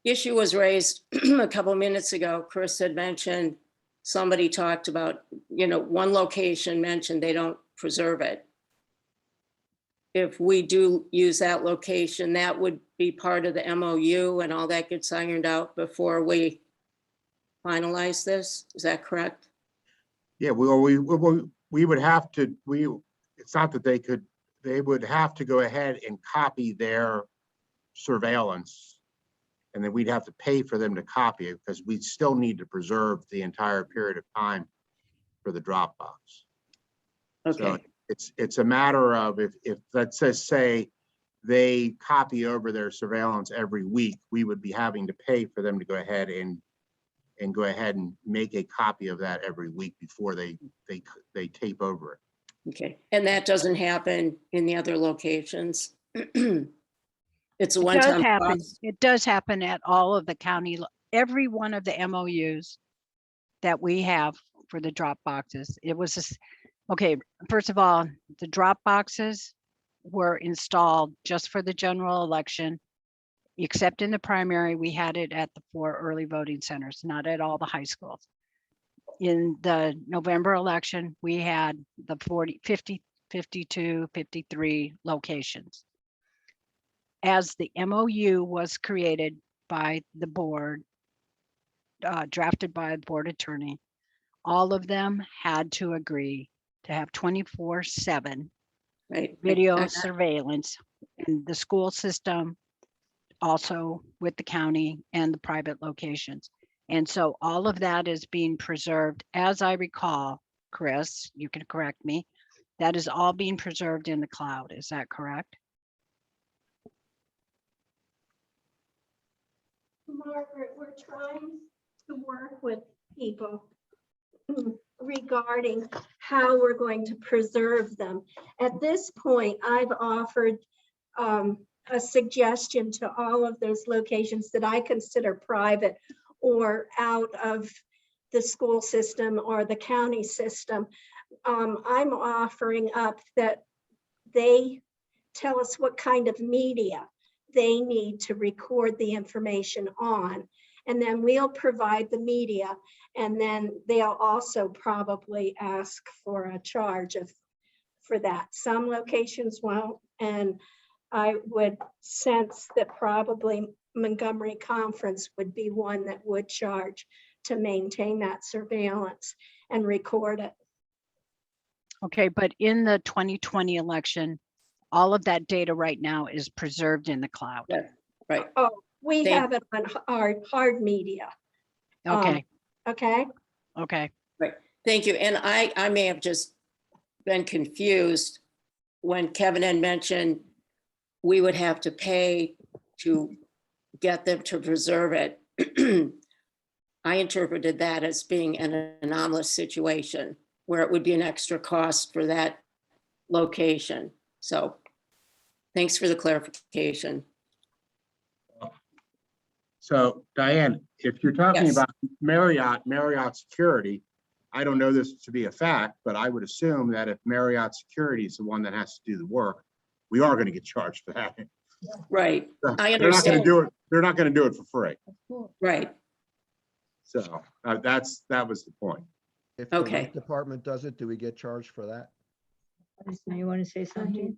issue was raised a couple of minutes ago, Chris had mentioned, somebody talked about, one location mentioned they don't preserve it. If we do use that location, that would be part of the MOU and all that gets ironed out before we finalize this. Is that correct? Yeah, we would have to, it's not that they would have to go ahead and copy their surveillance. And then we'd have to pay for them to copy it because we still need to preserve the entire period of time for the Dropbox. Okay. So it's a matter of if let's just say they copy over their surveillance every week, we would be having to pay for them to go ahead and make a copy of that every week before they tape over it. Okay, and that doesn't happen in the other locations? It's a one-time cost? It does happen at all of the county, every one of the MOUs that we have for the Dropboxes. It was just, okay, first of all, the Dropboxes were installed just for the general election, except in the primary. We had it at the 4 early voting centers, not at all the high schools. In the November election, we had the 40, 50, 52, 53 locations. As the MOU was created by the board, drafted by the board attorney, all of them had to agree to have 24/7 video surveillance in the school system, also with the county and the private locations. And so all of that is being preserved, as I recall, Chris, you can correct me, that is all being preserved in the cloud. Is that correct? Margaret, we're trying to work with people regarding how we're going to preserve them. At this point, I've offered a suggestion to all of those locations that I consider private or out of the school system or the county system. I'm offering up that they tell us what kind of media they need to record the information on. And then we'll provide the media. And then they'll also probably ask for a charge for that. Some locations won't. And I would sense that probably Montgomery Conference would be one that would charge to maintain that surveillance and record it. Okay, but in the 2020 election, all of that data right now is preserved in the cloud. Yeah, right. Oh, we Thank- have it on hard media. Okay, Okay. okay. Right, thank you. And I may have just been confused when Kevin had mentioned we would have to pay to get them to preserve it. I interpreted that as being an anomalous situation where it would be an extra cost for that location. So thanks for the clarification. So Diane, if you're talking Yes. about Marriott Security, I don't know this to be a fact, but I would assume that if Marriott Security is the one that has to do the work, we are going to get charged for that. Right, I They're not going to understand. do it. They're not going to do it for free. Right, So that was the point. If the Okay. rec department does it, do we get charged for that? You want to say something?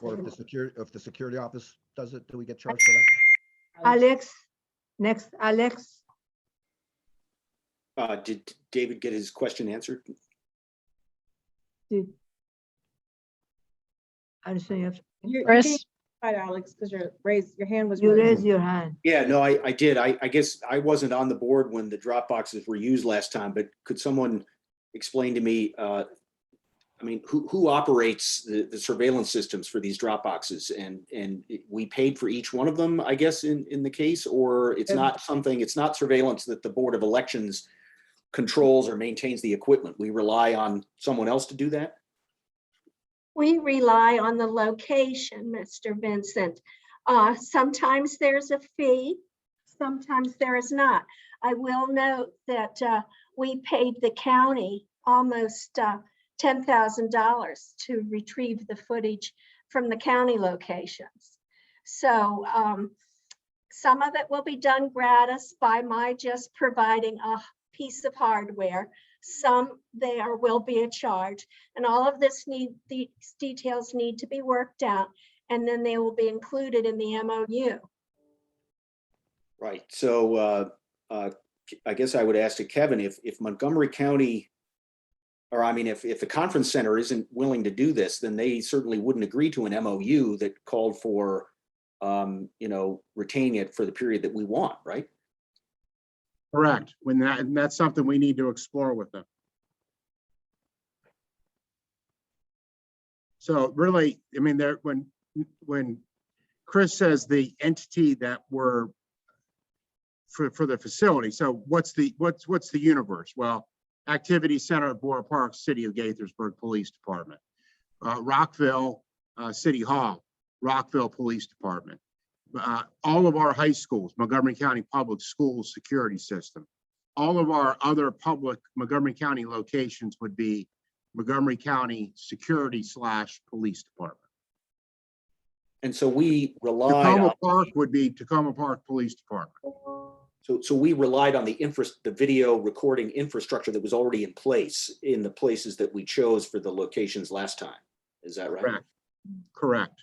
Or if the security office does it, do we get charged for that? Alex, next, Alex. Did David get his question answered? Did I understand you have, Chris? Hi, Alex, because your hand was you raised. raise your hand. Yeah, no, I did. I guess I wasn't on the board when the drop boxes were used last time, but could someone explain to me, I mean, who operates the surveillance systems for these drop boxes? And we paid for each one of them, I guess, in the case, or it's not surveillance that the Board of Elections controls or maintains the equipment. We rely on someone else to do that? We rely on the location, Mr. Vincent. Sometimes there's a fee, sometimes there is not. I will note that we paid the county almost $10,000 to retrieve the footage from the county locations. So some of it will be done gratis by my just providing a piece of hardware. Some there will be a charge, and all of these details need to be worked out, and then they will be included in the MOU. Right. So I guess I would ask to Kevin, if Montgomery County, or I mean, if the conference center isn't willing to do this, then they certainly wouldn't agree to an MOU that called for, retaining it for the period that we want, right? Correct. And that's something we need to explore with them. So really, I mean, when Chris says the entity that we're for the facility, so what's the universe? Well, Activity Center at Borough Park, City of Gaithersburg Police Department, Rockville City Hall, Rockville Police Department, all of our high schools, Montgomery County Public Schools security system, all of our other public Montgomery County locations would be Montgomery County Security / Police Department. And so we relied Tacoma on, Park would be Tacoma Park Police Department. so we relied on the video recording infrastructure that was already in place in the places that we chose for the locations last time. Is that right? Correct. Correct.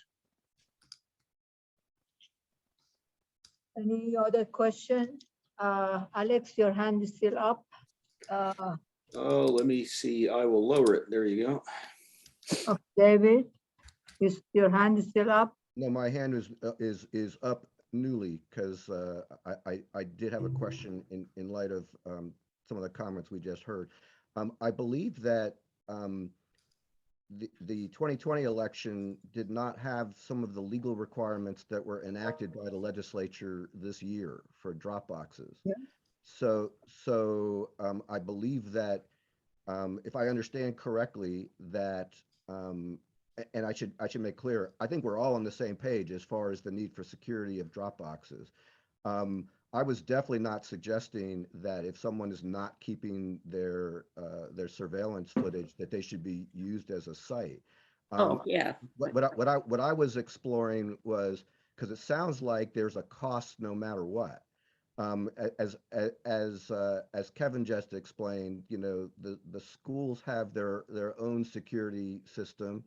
Any other question? Alex, your hand is still up. Oh, let me see. I will lower it. There you go. David, your hand is still up? No, my hand is up newly because I did have a question in light of some of the comments we just heard. I believe that the 2020 election did not have some of the legal requirements that were enacted by the legislature this year for drop boxes. Yeah. So I believe that if I understand correctly, that and I should make clear, I think we're all on the same page as far as the need for security of drop boxes. I was definitely not suggesting that if someone is not keeping their surveillance footage, that they should be used as a site. oh, yeah, What I was exploring was, because it sounds like there's a cost no matter what. As Kevin just explained, you know, the schools have their own security system.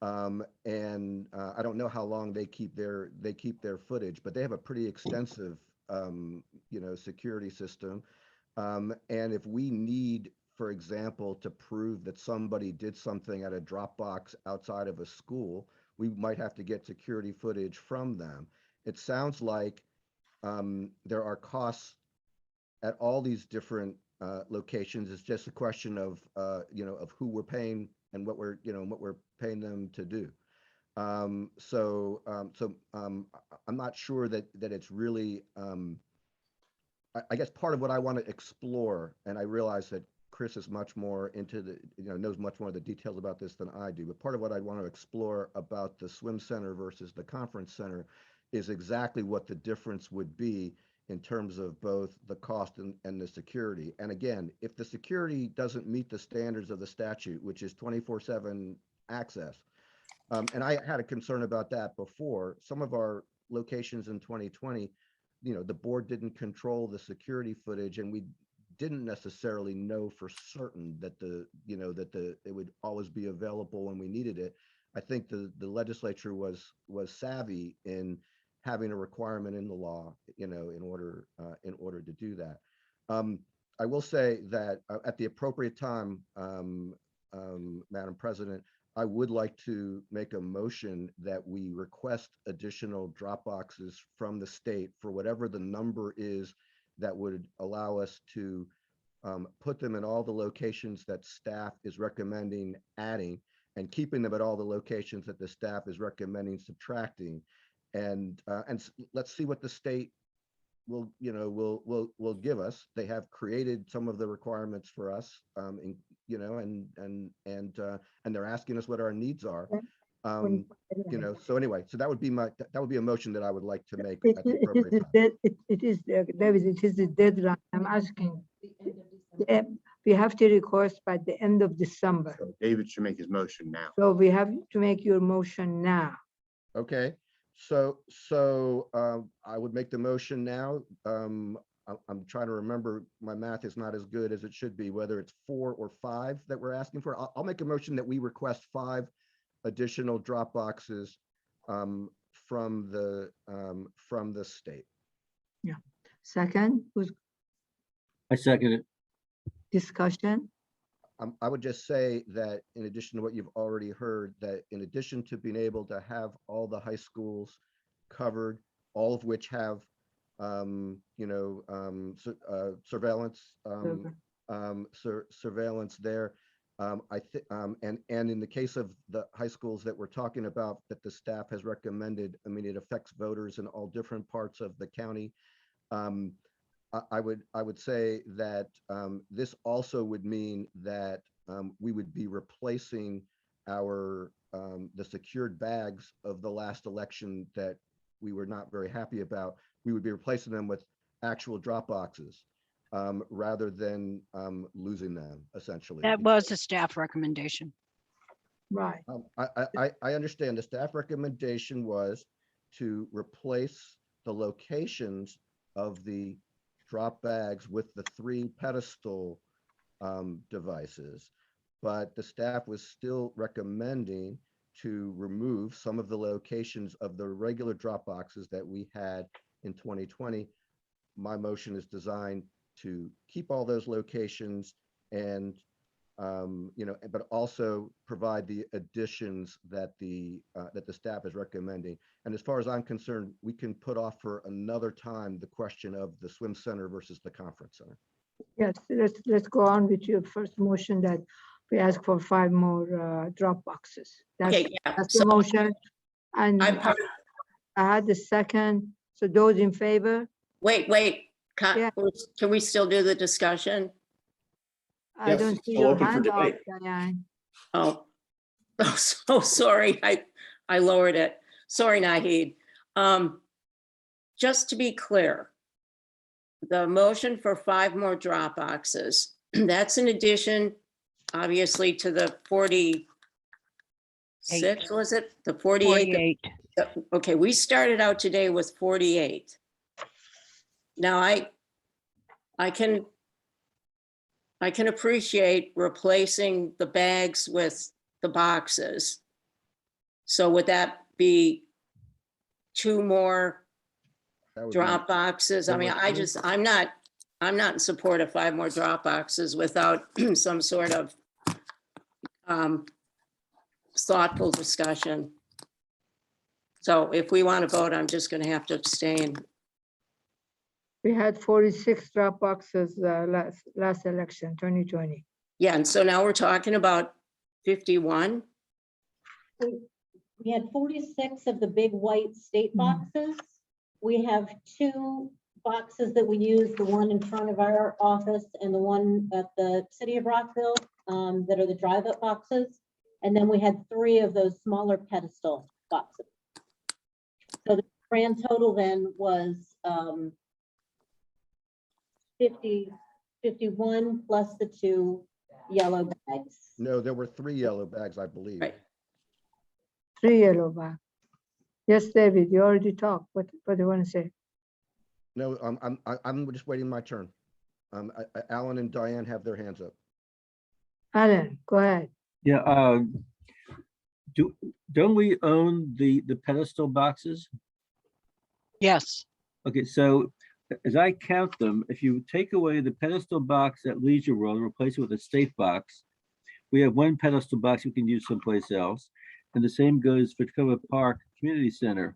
And I don't know how long they keep their footage, but they have a pretty extensive, you know, security system. And if we need, for example, to prove that somebody did something at a Dropbox outside of a school, we might have to get security footage from them. It sounds like there are costs at all these different locations. It's just a question of you know, of who we're paying and what we're paying them to do. I'm not sure that it's really. I guess part of what I want to explore, and I realize that Chris is much more into the, you know, knows much more of the details about this than I do, but part of what I want to explore about the swim center versus the conference center is exactly what the difference would be in terms of both the cost and the security. And again, if the security doesn't meet the standards of the statute, which is 24/7 access, and I had a concern about that before, some of our locations in 2020, you know, the board didn't control the security footage, and we didn't necessarily know for certain that it would always be available when we needed it. I think the legislature was savvy in having a requirement in the law, you know, in order to do that. I will say that at the appropriate time, Madam President, I would like to make a motion that we request additional Dropboxes from the state for whatever the number is that would allow us to put them in all the locations that staff is recommending adding, and keeping them at all the locations that the staff is recommending subtracting. And let's see what the state will give us. They have created some of the requirements for us, you know, and they're asking us what our needs are. You know, so anyway, so that would be a motion that I would like to make at the appropriate time. It is the deadline. I'm asking. We have to request by the end of December. So David should make his motion now. So we have to make your motion now. Okay, so I would make the motion now. I'm trying to remember, my math is not as good as it should be, whether it's 4 or 5 that we're asking for. I'll make a motion that we request 5 additional Dropboxes from the state. Yeah. Second, was I second it. discussion. I would just say that in addition to what you've already heard, that in addition to being able to have all the high schools covered, all of which have, you know, surveillance, surveillance there. I think, and in the case of the high schools that we're talking about, that the staff has recommended, I mean, it affects voters in all different parts of the county. I would say that this also would mean that we would be replacing our the secured bags of the last election that we were not very happy about. We would be replacing them with actual Dropboxes rather than losing them, essentially. That was a staff recommendation. Right. I understand the staff recommendation was to replace the locations of the drop bags with the 3 pedestal devices, but the staff was still recommending to remove some of the locations of the regular drop boxes that we had in 2020. My motion is designed to keep all those locations and you know, but also provide the additions that the staff is recommending. And as far as I'm concerned, we can put off for another time the question of the swim center versus the conference center. Yes, let's go on with your first motion that we ask for 5 more drop boxes. Okay, yeah. That's So the motion. And I'm part I had the second. So those in favor? wait, Yeah. can we still do the discussion? I Yes, don't it's see still your open for hand up, debate. Diane. Oh, so sorry. I lowered it. Sorry, Nahid. Just to be clear, the motion for 5 more drop boxes, that's in addition, obviously, to the 46, was it? The 48? 48. Okay, we started out today with 48. Now, I can appreciate replacing the bags with the boxes. So would that be 2 more That would be- drop boxes? I there mean, were I'm not in support of 5 more drop boxes without some sort of thoughtful discussion. So if we want to vote, I'm just going to have to abstain. We had 46 drop boxes last election, 2020. Yeah, and so now we're talking about 51. We had 46 of the big white state boxes. We have 2 boxes that we use, the one in front of our office and the one at the city of Rockville, that are the drive-up boxes. And then we had 3 of those smaller pedestal boxes. So the grand total then was 51 plus the 2 yellow bags. No, there were 3 yellow bags, I believe. Right. 3 yellow bags. Yes, David, you already talked. What do you want to say? No, I'm just waiting my turn. Alan and Diane have their hands up. Alan, go ahead. Yeah, don't we own the pedestal boxes? Yes, Okay, so as I count them, if you take away the pedestal box at Leisure World and replace it with a state box, we have 1 pedestal box we can use someplace else. And the same goes for Tacoma Park Community Center.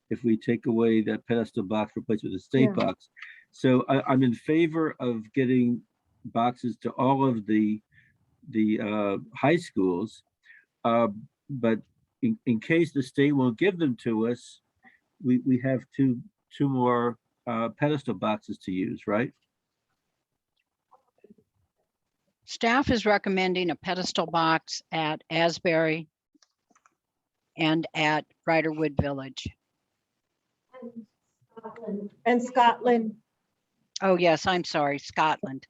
If we take away that pedestal box, replace it with a state Yeah. box. So I'm in favor of getting boxes to all of the high schools. But in case the state won't give them to us, we have two more pedestal boxes to use, right? staff is recommending a pedestal box at Asbury and at Riderwood Village. And Scotland. Oh, yes, I'm sorry, Scotland.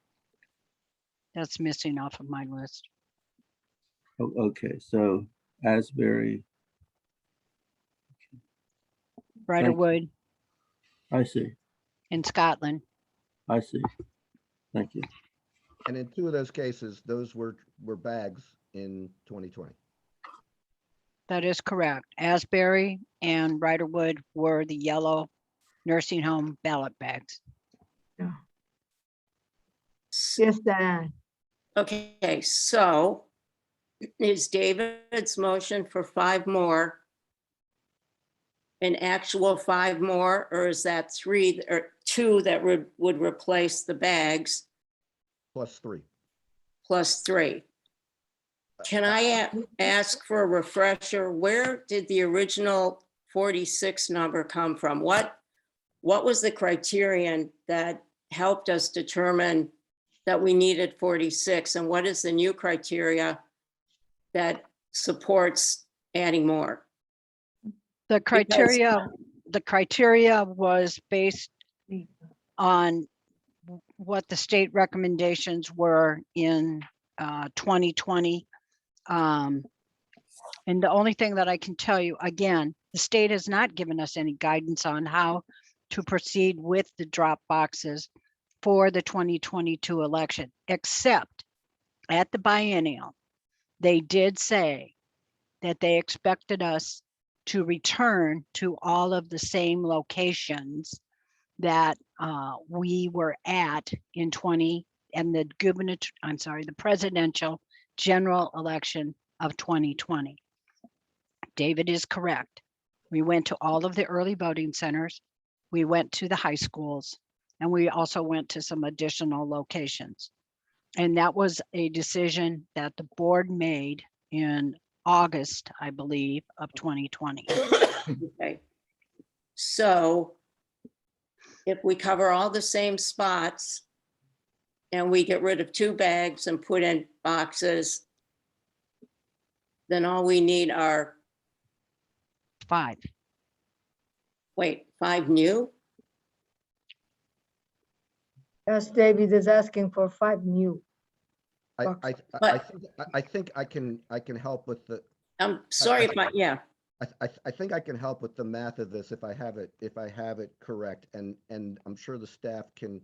That's missing off of my list. Oh, okay, so Asbury, Riderwood I see, in Scotland. I see. Thank you. And in 2 of those cases, those were bags in 2020. That is correct. Asbury and Riderwood were the yellow nursing home ballot bags. Yes, Diane. Okay, so is David's motion for 5 more an actual 5 more, or is that 3 or 2 that would replace the bags Plus 3. plus 3? Can I ask for a refresher? Where did the original 46 number come from? What was the criterion that helped us determine that we needed 46? And what is the new criteria that supports adding more? The criteria was based on what the state recommendations were in 2020. And the only thing that I can tell you, again, the state has not given us any guidance on how to proceed with the drop boxes for the 2022 election, except at the biennial, they did say that they expected us to return to all of the same locations that we were at in the presidential general election of 2020. David is correct. We went to all of the early voting centers. We went to the high schools, and we also went to some additional locations. And that was a decision that the board made in August, I believe, of 2020. Okay. So if we cover all the same spots and we get rid of 2 bags and put in boxes, then all we need are 5. wait, 5 new? Yes, David is asking for 5 new. I Boxes. think I can help with the, I'm sorry if yeah. I think I can help with the math of this if I have it correct, and I'm sure the staff can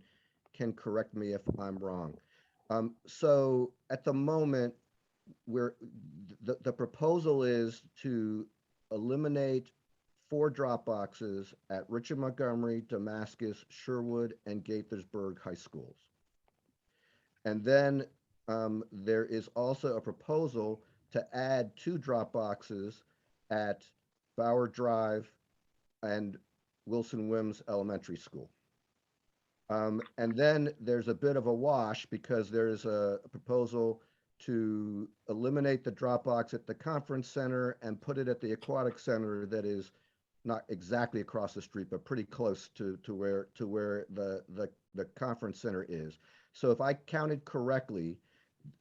correct me if I'm wrong. So at the moment, the proposal is to eliminate 4 drop boxes at Richard Montgomery, Damascus, Sherwood, and Gaithersburg high schools. And then there is also a proposal to add 2 drop boxes at Bauer Drive and Wilson Wims Elementary School. And then there's a bit of a wash because there's a proposal to eliminate the drop box at the conference center and put it at the aquatic center that is not exactly across the street, but pretty close to where the conference center is. So if I counted correctly,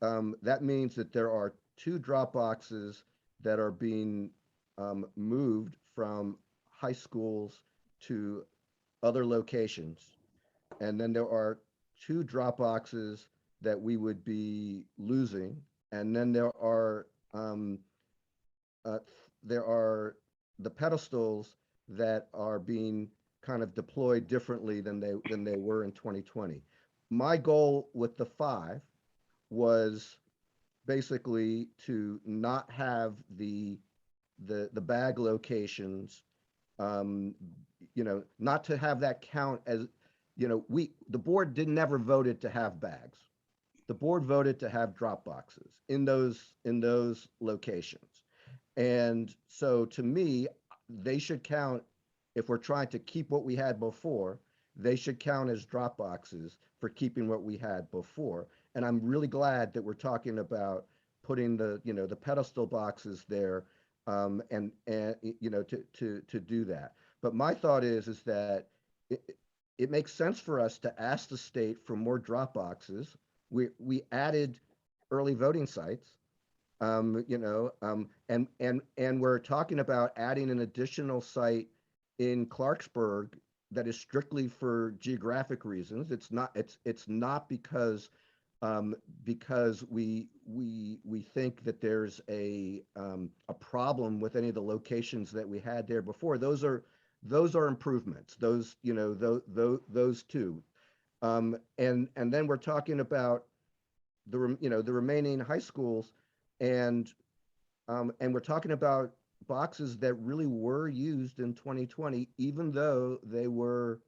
that means that there are 2 drop boxes that are being moved from high schools to other locations. And then there are 2 drop boxes that we would be losing. And then there are the pedestals that are being kind of deployed differently than they were in 2020. My goal with the 5 was basically to not have the bag locations, not to have that count as, the board never voted to have bags. The board voted to have drop boxes in those locations. And so to me, they should count, if we're trying to keep what we had before, they should count as drop boxes for keeping what we had before. And I'm really glad that we're talking about putting the pedestal boxes there, and to do that. But my thought is that it makes sense for us to ask the state for more drop boxes. We added early voting sites, and we're talking about adding an additional site in Clarksburg that is strictly for geographic reasons. It's not because we think that there's a problem with any of the locations that we had there before. Those are improvements. Those 2, and then we're talking about the remaining high schools, and we're talking about boxes that really were used in 2020, even though they were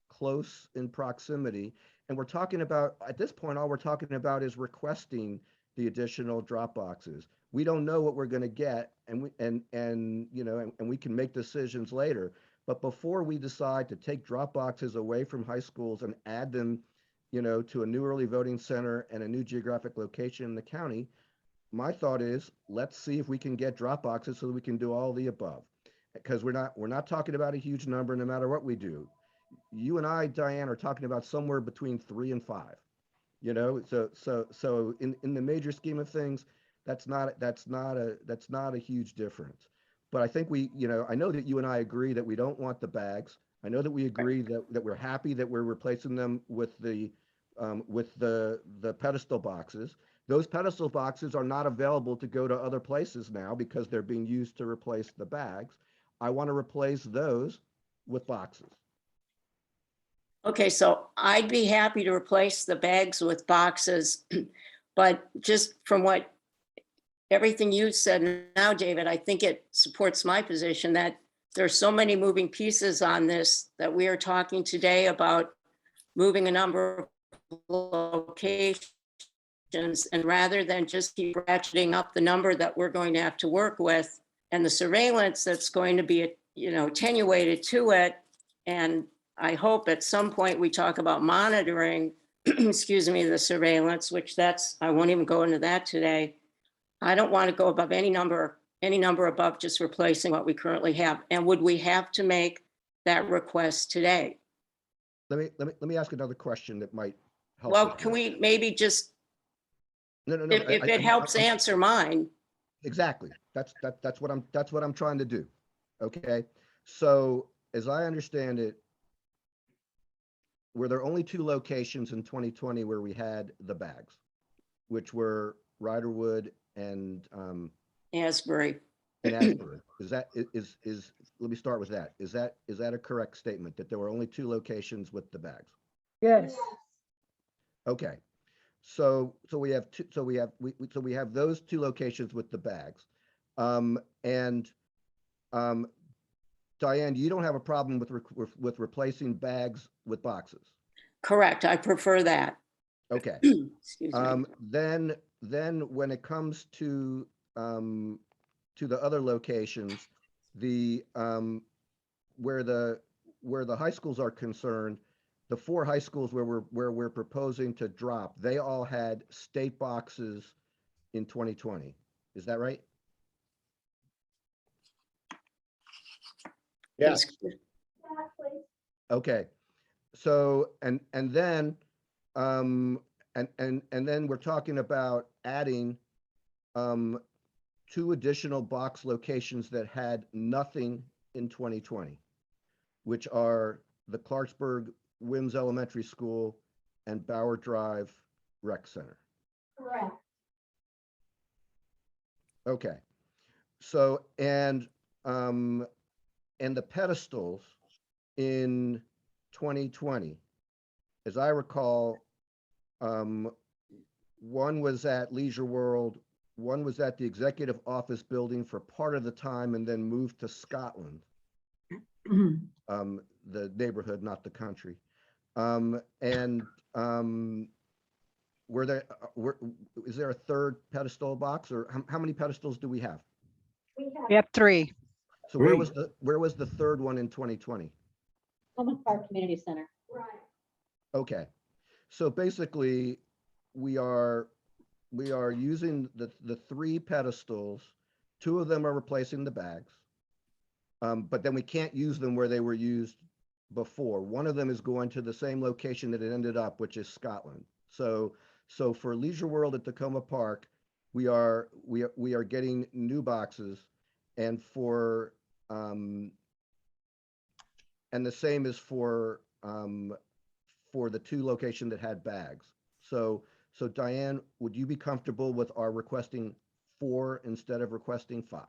close in proximity. And we're talking about, at this point, all we're talking about is requesting the additional drop boxes. We don't know what we're going to get, and we can make decisions later. But before we decide to take drop boxes away from high schools and add them, to a new early voting center and a new geographic location in the county, my thought is, let's see if we can get drop boxes so that we can do all the above. Because we're not talking about a huge number no matter what we do. You and I, Diane, are talking about somewhere between 3 and 5. So in the major scheme of things, that's not a huge difference. But I think I know that you and I agree that we don't want the bags. I know that we agree that we're happy that we're replacing them with the pedestal boxes. Those pedestal boxes are not available to go to other places now because they're being used to replace the bags. I want to replace those with boxes. Okay, so I'd be happy to replace the bags with boxes, but just from everything you said now, David, I think it supports my position that there's so many moving pieces on this, that we are talking today about moving a number of locations, and rather than just keep ratcheting up the number that we're going to have to work with and the surveillance that's going to be, attenuated to it. And I hope at some point we talk about monitoring, excuse me, the surveillance, which I won't even go into that today. I don't want to go above any number above just replacing what we currently have. And would we have to make that request today? Let me ask another question that might help. Well, can we maybe just, No. if it helps answer mine. Exactly. That's what I'm trying to do. Okay. So as I understand it, were there only 2 locations in 2020 where we had the bags, which were Riderwood and Asbury. inaccurate. Is that, let me start with that. Is that a correct statement, that there were only 2 locations with the bags? Yes, Okay. So we have two, so we have those 2 locations with the bags. And Diane, you don't have a problem with replacing bags with boxes? Correct. I prefer that. Okay. Excuse me. Then when it comes to the other locations, where the high schools are concerned, the 4 high schools where we're proposing to drop, they all had state boxes in 2020. Is that right? Yes. Okay. So, and then we're talking about adding 2 additional box locations that had nothing in 2020, which are the Clarksburg Wims Elementary School and Bauer Drive Rec Center. Correct. Okay. So, and the pedestals in 2020, as I recall, one was at Leisure World, one was at the Executive Office Building for part of the time and then moved to Scotland, the neighborhood, not the country. Is there a third pedestal box, or how many pedestals do we have? We have 3. So where was the third one in 2020? Common Park Community Center. Right. Okay, so basically we are using the 3 pedestals. 2 of them are replacing the bags, but then we can't use them where they were used before. One of them is going to the same location that it ended up, which is Scotland. So for Leisure World at Tacoma Park, we are getting new boxes, and and the same is for the 2 locations that had bags. So Diane, would you be comfortable with our requesting 4 instead of requesting 5?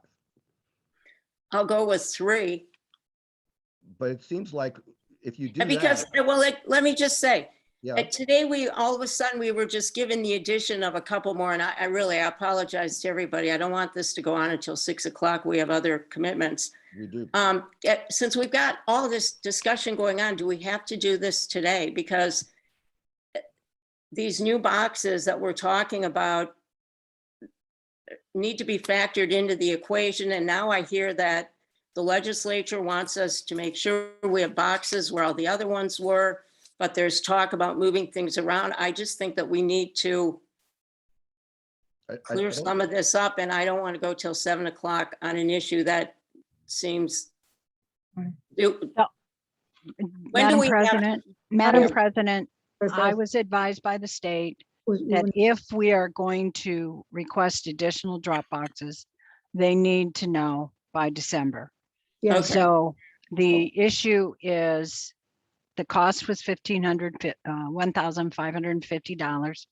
I'll go with 3. But it seems like if you do Because, that, well, let me just say, yeah, today all of a sudden we were just given the addition of a couple more, and I really apologize to everybody. I don't want this to go on until 6 o'clock. We have other commitments. we do. Since we've got all this discussion going on, do we have to do this today? Because these new boxes that we're talking about need to be factored into the equation. And now I hear that the legislature wants us to make sure we have boxes where all the other ones were, but there's talk about moving things around. I just think that we need to clear some of this up, and I don't want to go till 7 o'clock on an issue that seems. When do Madam we have- President, Madam Yeah. President, First I off, was advised by the state we that will- if we are going to request additional drop boxes, they need to know by December. yes, Okay. So the issue is the cost was $1,550.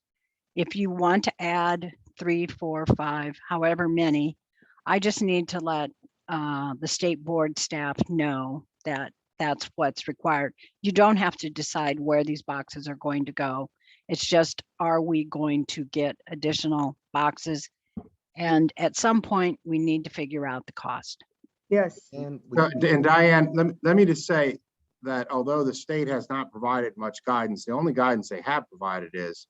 If you want to add 3, 4, 5, however many, I just need to let the state board staff know that that's what's required. You don't have to decide where these boxes are going to go. It's just, are we going to get additional boxes? And at some point, we need to figure out the cost. yes, And And Diane, let me just say that although the state has not provided much guidance, the only guidance they have provided is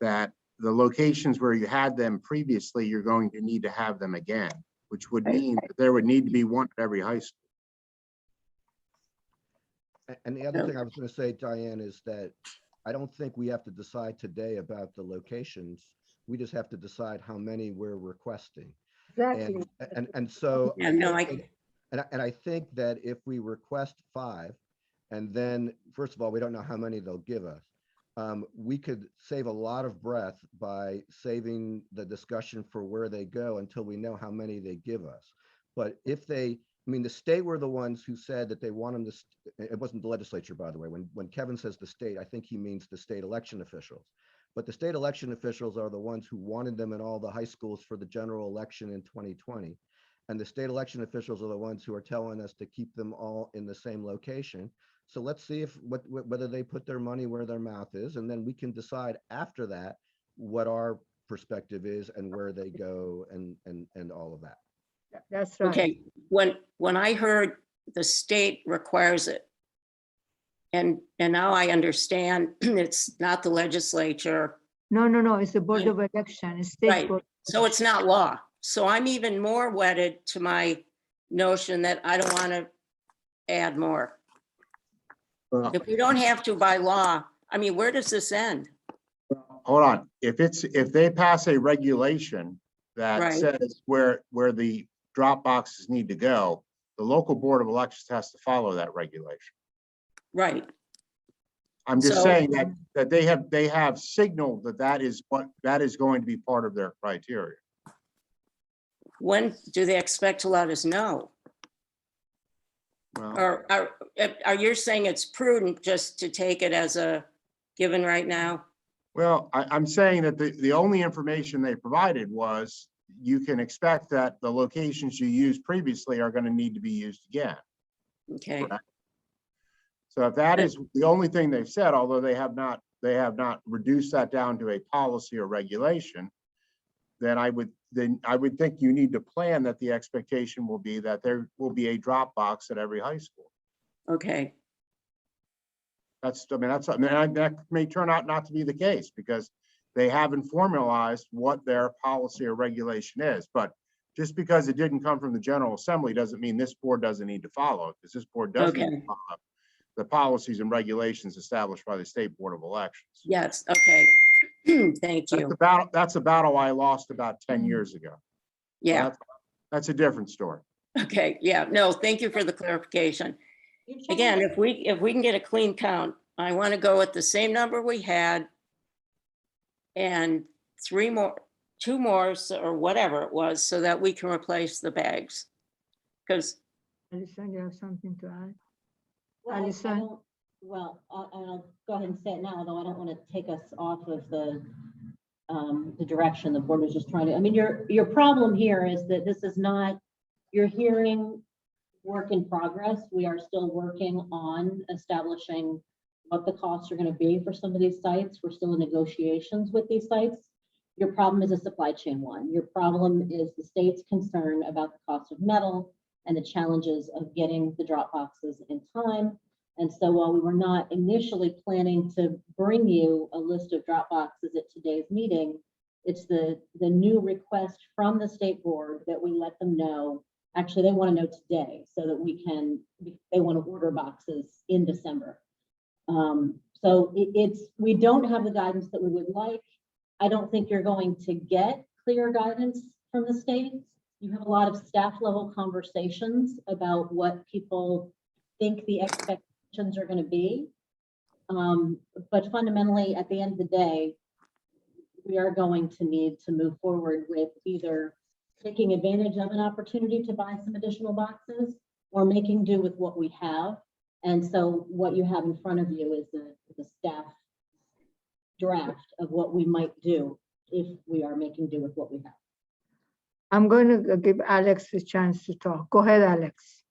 that the locations where you had them previously, you're going to need to have them again, which would mean that there would need to be one at every high school. And the other thing I was going to say, Diane, is that I don't think we have to decide today about the locations. We just have to decide how many we're requesting. exactly. And so, Yeah, no, and I think that if we request 5, and then, first of all, we don't know how many they'll give us. We could save a lot of breath by saving the discussion for where they go until we know how many they give us. But if they, I mean, the state were the ones who said that they want them to, it wasn't the legislature, by the way. When Kevin says the state, I think he means the state election officials. But the state election officials are the ones who wanted them in all the high schools for the general election in 2020. and the state election officials are the ones who are telling us to keep them all in the same location. So let's see if whether they put their money where their mouth is, and then we can decide after that what our perspective is and where they go and all of that. That's right. Okay, when I heard the state requires it, and now I understand it's not the legislature, No, it's the Board of Election, it's state right? board. So it's not law. So I'm even more wedded to my notion that I don't want to add more. Well, If we don't have to by law, I mean, where does this end? hold on. If they pass a regulation that Right. says where the drop boxes need to go, the local board of elections has to follow that regulation. Right. I'm just So- saying that they have signaled that is going to be part of their criteria. When do they expect to let us know? Well, Or are you saying it's prudent just to take it as a given right now? well, I'm saying that the only information they provided was you can expect that the locations you used previously are going to need to be used again. Okay, Correct. So if that is the only thing they've said, although they have not reduced that down to a policy or regulation, then I would think you need to plan that the expectation will be that there will be a drop box at every high school. okay, That may turn out not to be the case because they haven't formalized what their policy or regulation is. But just because it didn't come from the General Assembly doesn't mean this board doesn't need to follow it, because this board does need to Okay. follow the policies and regulations established by the State Board of Elections. yes, okay. Thank That's you. that's a battle I lost about 10 years ago. So Yeah, that's a different story. okay, yeah, no, thank you for the clarification. Again, if we can get a clean count, I want to go with the same number we had and two more, or whatever it was, so that we can replace the bags. Because, Alison, you have something to add? Well, Alison? I'll go ahead and say it now, although I don't want to take us off of the direction the board was just trying to, I mean, your problem here is that this is not, you're hearing work in progress. We are still working on establishing what the costs are going to be for some of these sites. We're still in negotiations with these sites. Your problem is a supply chain one. Your problem is the state's concern about the cost of metal and the challenges of getting the drop boxes in time. And so while we were not initially planning to bring you a list of drop boxes at today's meeting, it's the new request from the state board that we let them know. Actually, they want to know today so that they want to order boxes in December. So we don't have the guidance that we would like. I don't think you're going to get clear guidance from the state. You have a lot of staff level conversations about what people think the expectations are going to be. But fundamentally, at the end of the day, we are going to need to move forward with either taking advantage of an opportunity to buy some additional boxes or making do with what we have. And so what you have in front of you is the staff draft of what we might do if we are making do with what we have. I'm going to give Alex a chance to talk. Go ahead, Alex.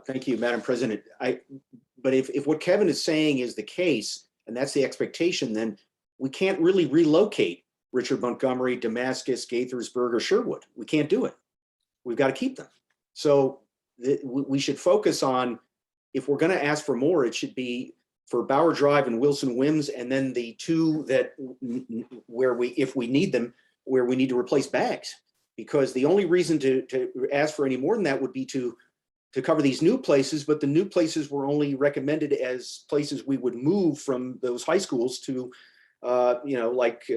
Thank you, Madam President. But if what Kevin is saying is the case, and that's the expectation, then we can't really relocate Richard Montgomery, Damascus, Gaithersburg, or Sherwood. We can't do it. We've got to keep them. So we should focus on, if we're going to ask for more, it should be for Bauer Drive and Wilson Wims, and then the two that if we need them, where we need to replace bags. Because the only reason to ask for any more than that would be to cover these new places, but the new places were only recommended as places we would move from those high schools to, like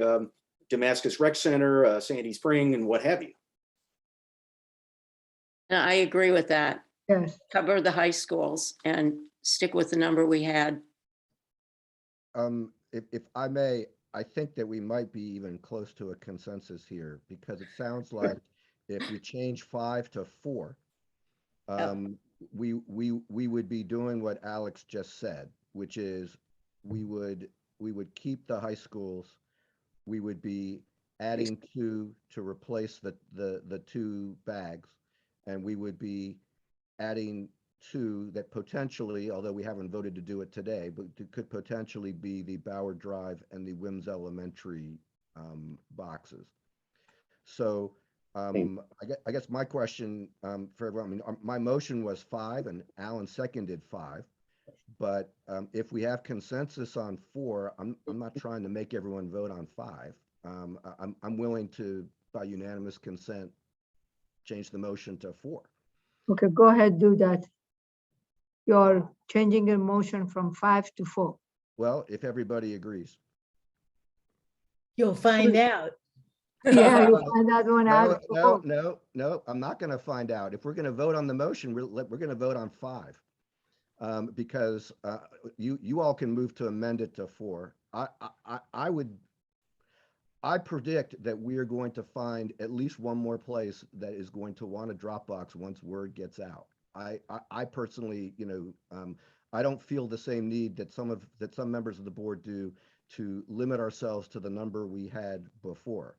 Damascus Rec Center, Sandy Spring, and what have you. I agree with that. Yes. Cover the high schools and stick with the number we had. If I may, I think that we might be even close to a consensus here, because it sounds like if we change 5 to 4, we would be doing what Alex just said, which is we would keep the high schools. We would be adding two to replace the two bags. And we would be adding two that potentially, although we haven't voted to do it today, but could potentially be the Bauer Drive and the Wims Elementary boxes. So I guess my question for everyone, I mean, my motion was 5 and Alan seconded 5. But if we have consensus on 4, I'm not trying to make everyone vote on 5. I'm willing to, by unanimous consent, change the motion to 4. Okay, go ahead, do that. You're changing your motion from 5 to 4. Well, if everybody agrees. You'll find out. Yeah, you find out when I No, I'm not going to find out. If we're going to vote on the motion, we're going to vote on 5. Because you all can move to amend it to 4. I predict that we are going to find at least one more place that is going to want a Dropbox once word gets out. I personally, I don't feel the same need that some members of the board do to limit ourselves to the number we had before.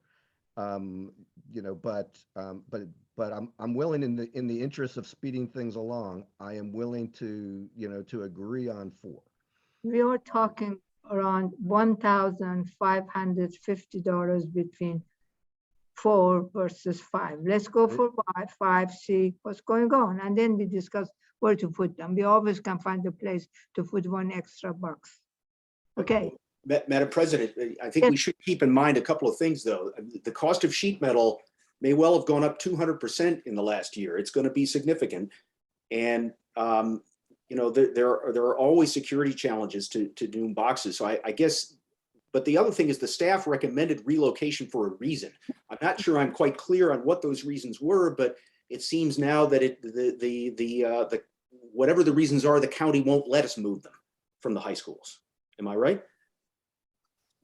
But I'm willing, in the interest of speeding things along, I am willing to agree on 4. We are talking around $1,550 between 4 versus 5. Let's go for 5, see what's going on, and then we discuss where to put them. We always can find a place to put one extra box. Okay. Madam President, I think we should keep in mind a couple of things, though. The cost of sheet metal may well have gone up 200% in the last year. It's going to be significant. And, there are always security challenges to doing boxes. So I guess, but the other thing is the staff recommended relocation for a reason. I'm not sure I'm quite clear on what those reasons were, but it seems now that whatever the reasons are, the county won't let us move them from the high schools. Am I right?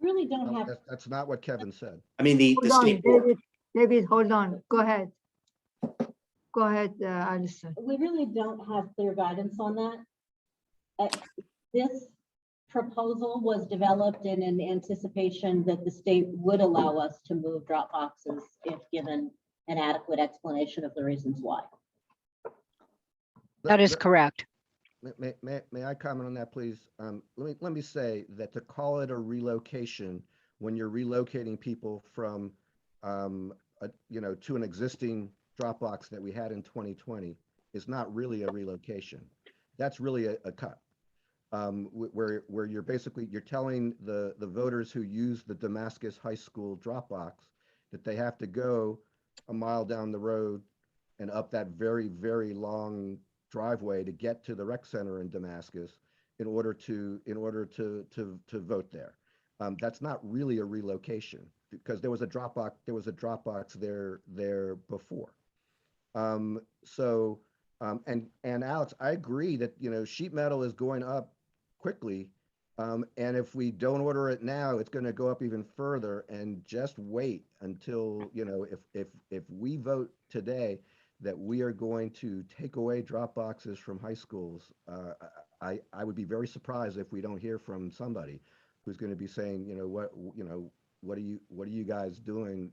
Really don't No, have, that's not what Kevin said. I mean, the Hold on, state board. David, hold on. Go ahead. Go ahead, Alison. we really don't have clear guidance on that. This proposal was developed in an anticipation that the state would allow us to move drop boxes if given an adequate explanation of the reasons why. That is correct. May I comment on that, please? Let me say that to call it a relocation when you're relocating people from, to an existing Dropbox that we had in 2020 is not really a relocation. That's really a cut, where you're telling the voters who use the Damascus High School Dropbox that they have to go a mile down the road and up that very, very long driveway to get to the rec center in Damascus in order to vote there. That's not really a relocation because there was a Dropbox there before. And Alex, I agree that sheet metal is going up quickly, and if we don't order it now, it's going to go up even further. And just wait until if we vote today that we are going to take away drop boxes from high schools, I would be very surprised if we don't hear from somebody who's going to be saying, what are you guys doing,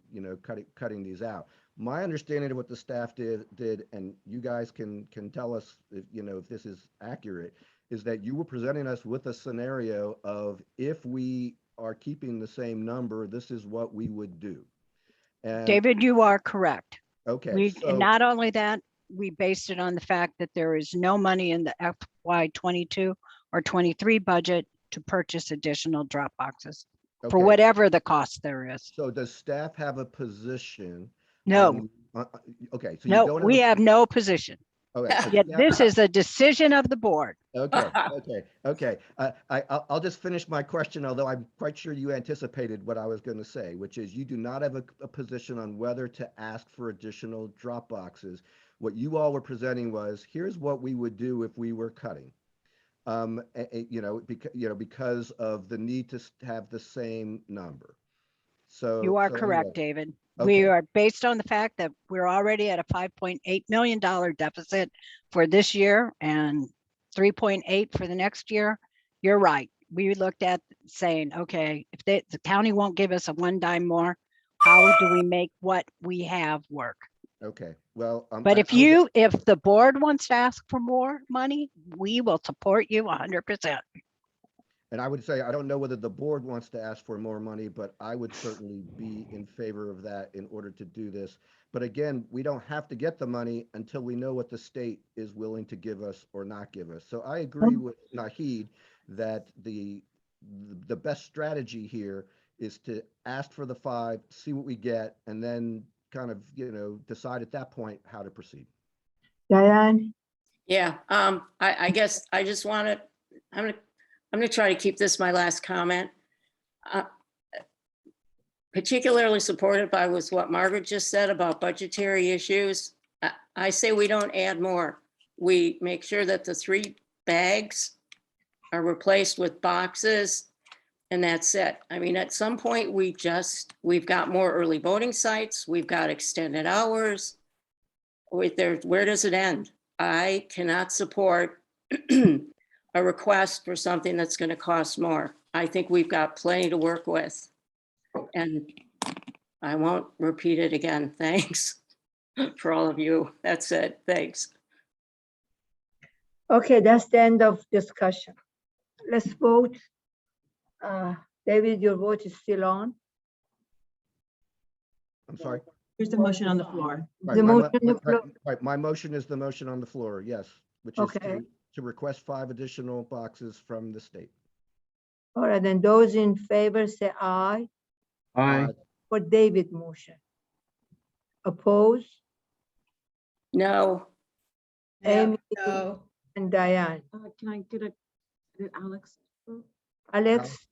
cutting these out. My understanding of what the staff did, and you guys can tell us if this is accurate, is that you were presenting us with a scenario of if we are keeping the same number, this is what we would do. And, David, you are correct. okay. And not only that, we based it on the fact that there is no money in the FY22 or 23 budget to purchase additional drop boxes for whatever the cost there is. So does staff have a position? No. Okay. So No, we have no position. Okay. Yet this is a decision of the board. Okay. I'll just finish my question, although I'm quite sure you anticipated what I was going to say, which is you do not have a position on whether to ask for additional drop boxes. What you all were presenting was, here's what we would do if we were cutting, because of the need to have the same number. So you are so correct, anyway. David. Okay. We are based on the fact that we're already at a $5.8 million deficit for this year and 3.8 for the next year. You're right. We looked at saying, okay, if the county won't give us a $0.10 more, how do we make what we have work? Okay, well. But if the board wants to ask for more money, we will support you 100%. And I would say, I don't know whether the board wants to ask for more money, but I would certainly be in favor of that in order to do this. But again, we don't have to get the money until we know what the state is willing to give us or not give us. So I agree with Nahid that the best strategy here is to ask for the 5, see what we get, and then kind of, decide at that point how to proceed. Diane, Yeah, I guess I just want to, I'm gonna try to keep this my last comment. Particularly supported by was what Margaret just said about budgetary issues. I say we don't add more. We make sure that the 3 bags are replaced with boxes, and that's it. I mean, at some point, we've got more early voting sites, we've got extended hours. Where does it end? I cannot support a request for something that's going to cost more. I think we've got plenty to work with. And I won't repeat it again. Thanks for all of you. That's it. Thanks. okay, that's the end of discussion. Let's vote. David, your vote is still on. I'm sorry. There's a motion on the floor. Right, The my mo- motion on the floor. Right, my motion is the motion on the floor, yes, which is Okay. to request 5 additional boxes from the state. All right, then those in favor say aye Aye. for David motion. Oppose, No, Amy No, and Diane. Can I get did Alex? vote? Alex,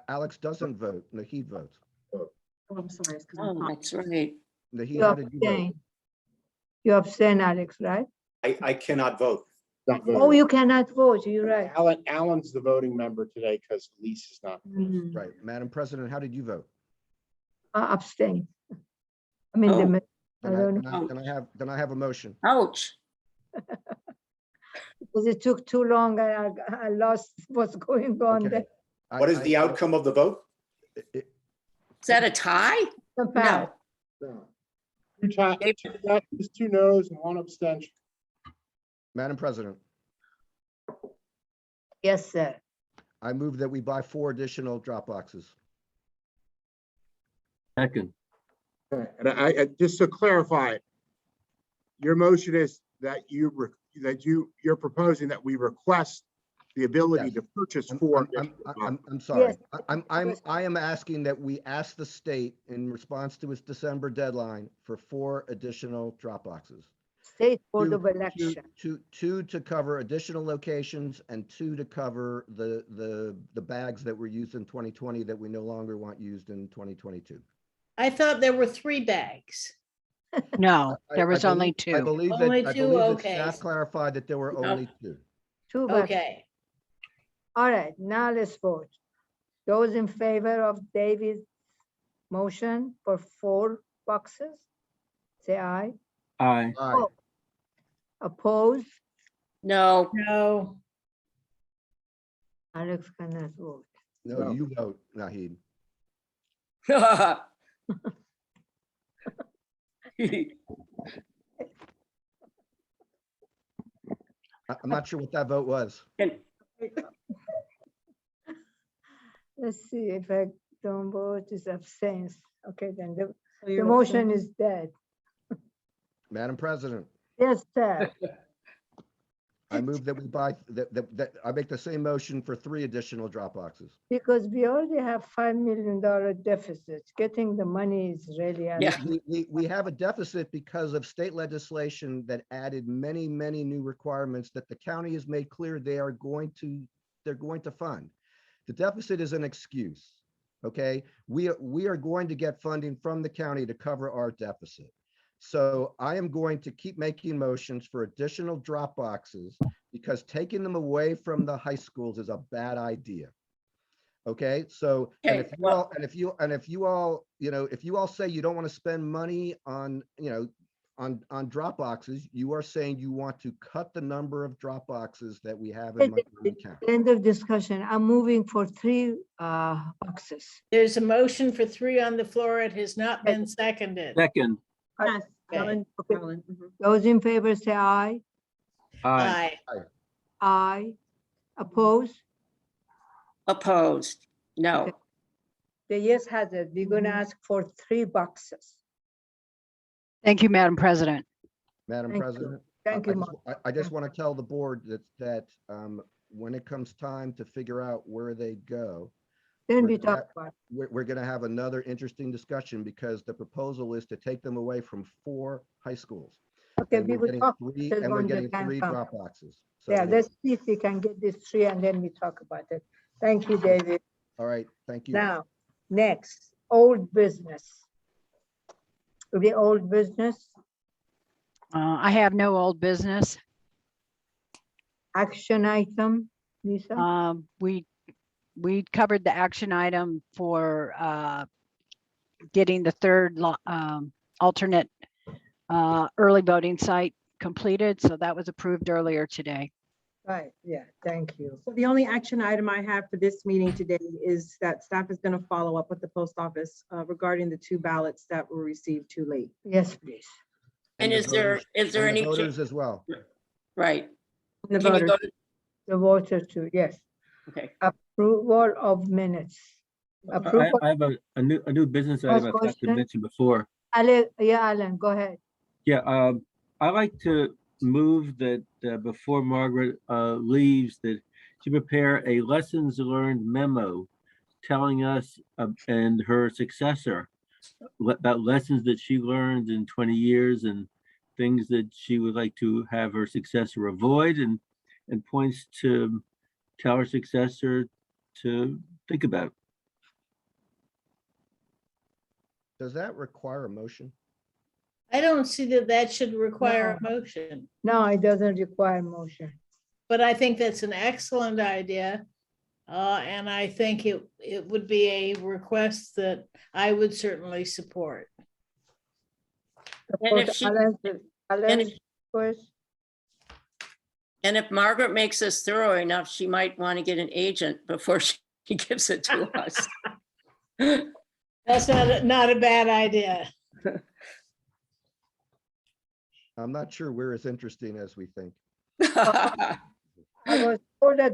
Alex doesn't vote, Nahid votes. Oh, I'm sorry. it's 'cause I'm oh, not- that's right. Nahid, you how did you vote? abstain. You abstain, Alex, right? I cannot vote. Not Oh, voting. you cannot vote, you're right. Alan's the voting member today because Elise is not. Mhm. Right, Madam President, how did you vote? Abstain. I mean, Oh. I don't know, Then I have a motion. Ouch. because it took too long and I lost what's going on Okay. there. What is the outcome of the vote? Is that a tie? No. No. 2 noes and 1 abstention. Madam President, Yes, sir. I move that we buy 4 additional drop boxes. Second. Okay, and I just to clarify, your motion is that you're proposing that we request the ability Yes. to purchase 4. I'm sorry. Yes. I am asking that we ask the state in response to its December deadline for 4 additional drop boxes. State Board Two- of Election. Two to cover additional locations and 2 to cover the bags that were used in 2020 that we no longer want used in 2022. I thought there were 3 bags. No, I- there I was only believe- I 2. believe Only that, I 2, believe that okay. staff clarified that there were only 2. 2 bucks. Okay, All right, now let's vote. Those in favor of David's motion for 4 boxes, say aye. Aye. Aye. Oppose, No. no, Alex cannot vote. No, you vote, Nahid. I'm not sure what that vote was. Let's see if I don't vote, is abstains. Okay, then the you're motion abstaining? is dead. Madam President, Yes, sir. I move that we buy, that I make the same motion for 3 additional drop boxes. Because we already have $5 million deficit. Getting the money is really. Yeah. We have a deficit because of state legislation that added many, many new requirements that the county has made clear they're going to fund. The deficit is an excuse, okay? We are going to get funding from the county to cover our deficit. So I am going to keep making motions for additional drop boxes because taking them away from the high schools is a bad idea. Okay, so and Okay, if you all, if you all say you don't want to spend money on, on Dropboxes, you are saying you want to cut the number of Dropboxes that we have in Montgomery County. End of discussion. I'm moving for 3 boxes. There's a motion for 3 on the floor. It has not been seconded. Second, Yes, Okay. Ellen, Okay. Ellen, mhm. Those in favor say aye. aye. Aye. Aye. Oppose? Opposed, no. Okay. The yes has it. We're gonna ask for 3 boxes. Thank you, Madam President. Madam Thank you. President? Thank you, Mark. I just want to tell the board that when it comes time to figure out where they go, Then we're we gonna talk about. we're going to have another interesting discussion because the proposal is to take them away from 4 high schools. Okay, And we we're will getting talk. 3, till and we're when the getting time 3 comes. drop boxes. So, Yeah, let's see if we can get this 3 and then we talk about it. Thank you, David. all right, thank you. Now, next, old business. The old business, I have no old business. action item, Lisa? We covered the action item for getting the third alternate early voting site completed. So that was approved earlier today. Right, yeah, thank you. So the only action item I have for this meeting today is that staff is going to follow up with the post office regarding the 2 ballots that were received too late. Yes, please. And the is there voters- and the any, voters as well. right? The Can you voter, go to- the voter too, yes. Okay, Approval of minutes. Approval, I have a new business item I forgot to question? mention before. Alan, go ahead. Yeah, I like to move that before Margaret leaves, that she prepare a lessons learned memo telling us and her successor about lessons that she learned in 20 years and things that she would like to have her successor avoid, and points to tell her successor to think about. Does that require a motion? I don't see that that should require a No. motion, No, it doesn't require motion. but I think that's an excellent idea. And I think it would be a request that I would certainly support. And if she- Alan's first, and if Margaret makes us thorough enough, she might want to get an agent before she gives it to us. That's not a bad idea. I'm not sure we're as interesting as we think. I was told that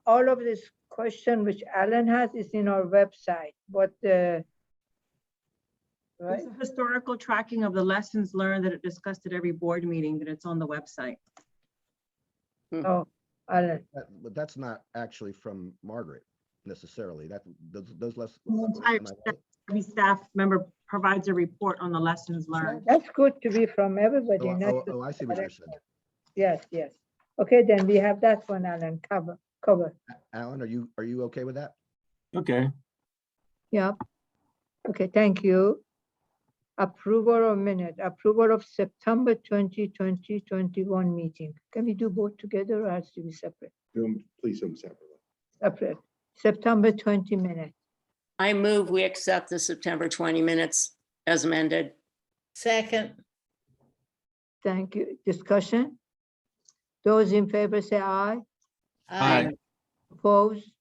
all of this question which Alan has is in our website, but right? There's a historical tracking of the lessons learned that are discussed at every board meeting, that it's on the website. Oh, Alan, But that's not actually from Margaret necessarily. Those lessons. Entire Every staff member provides a report on the lessons learned. that's good to be from everybody. not just I see what you're saying. Yes, yes. Okay, then we have that one, Alan, cover. Alan, are you okay with that? Okay, Yeah. Okay, thank you. Approval of minute, approval of September 2021 meeting. Can we do both together or has to be separate? Please do them separately. Separate. September 20 minutes. I move we accept the September 20 minutes as amended. Second, Thank you. Discussion? Those in favor say aye. Aye. Opposed?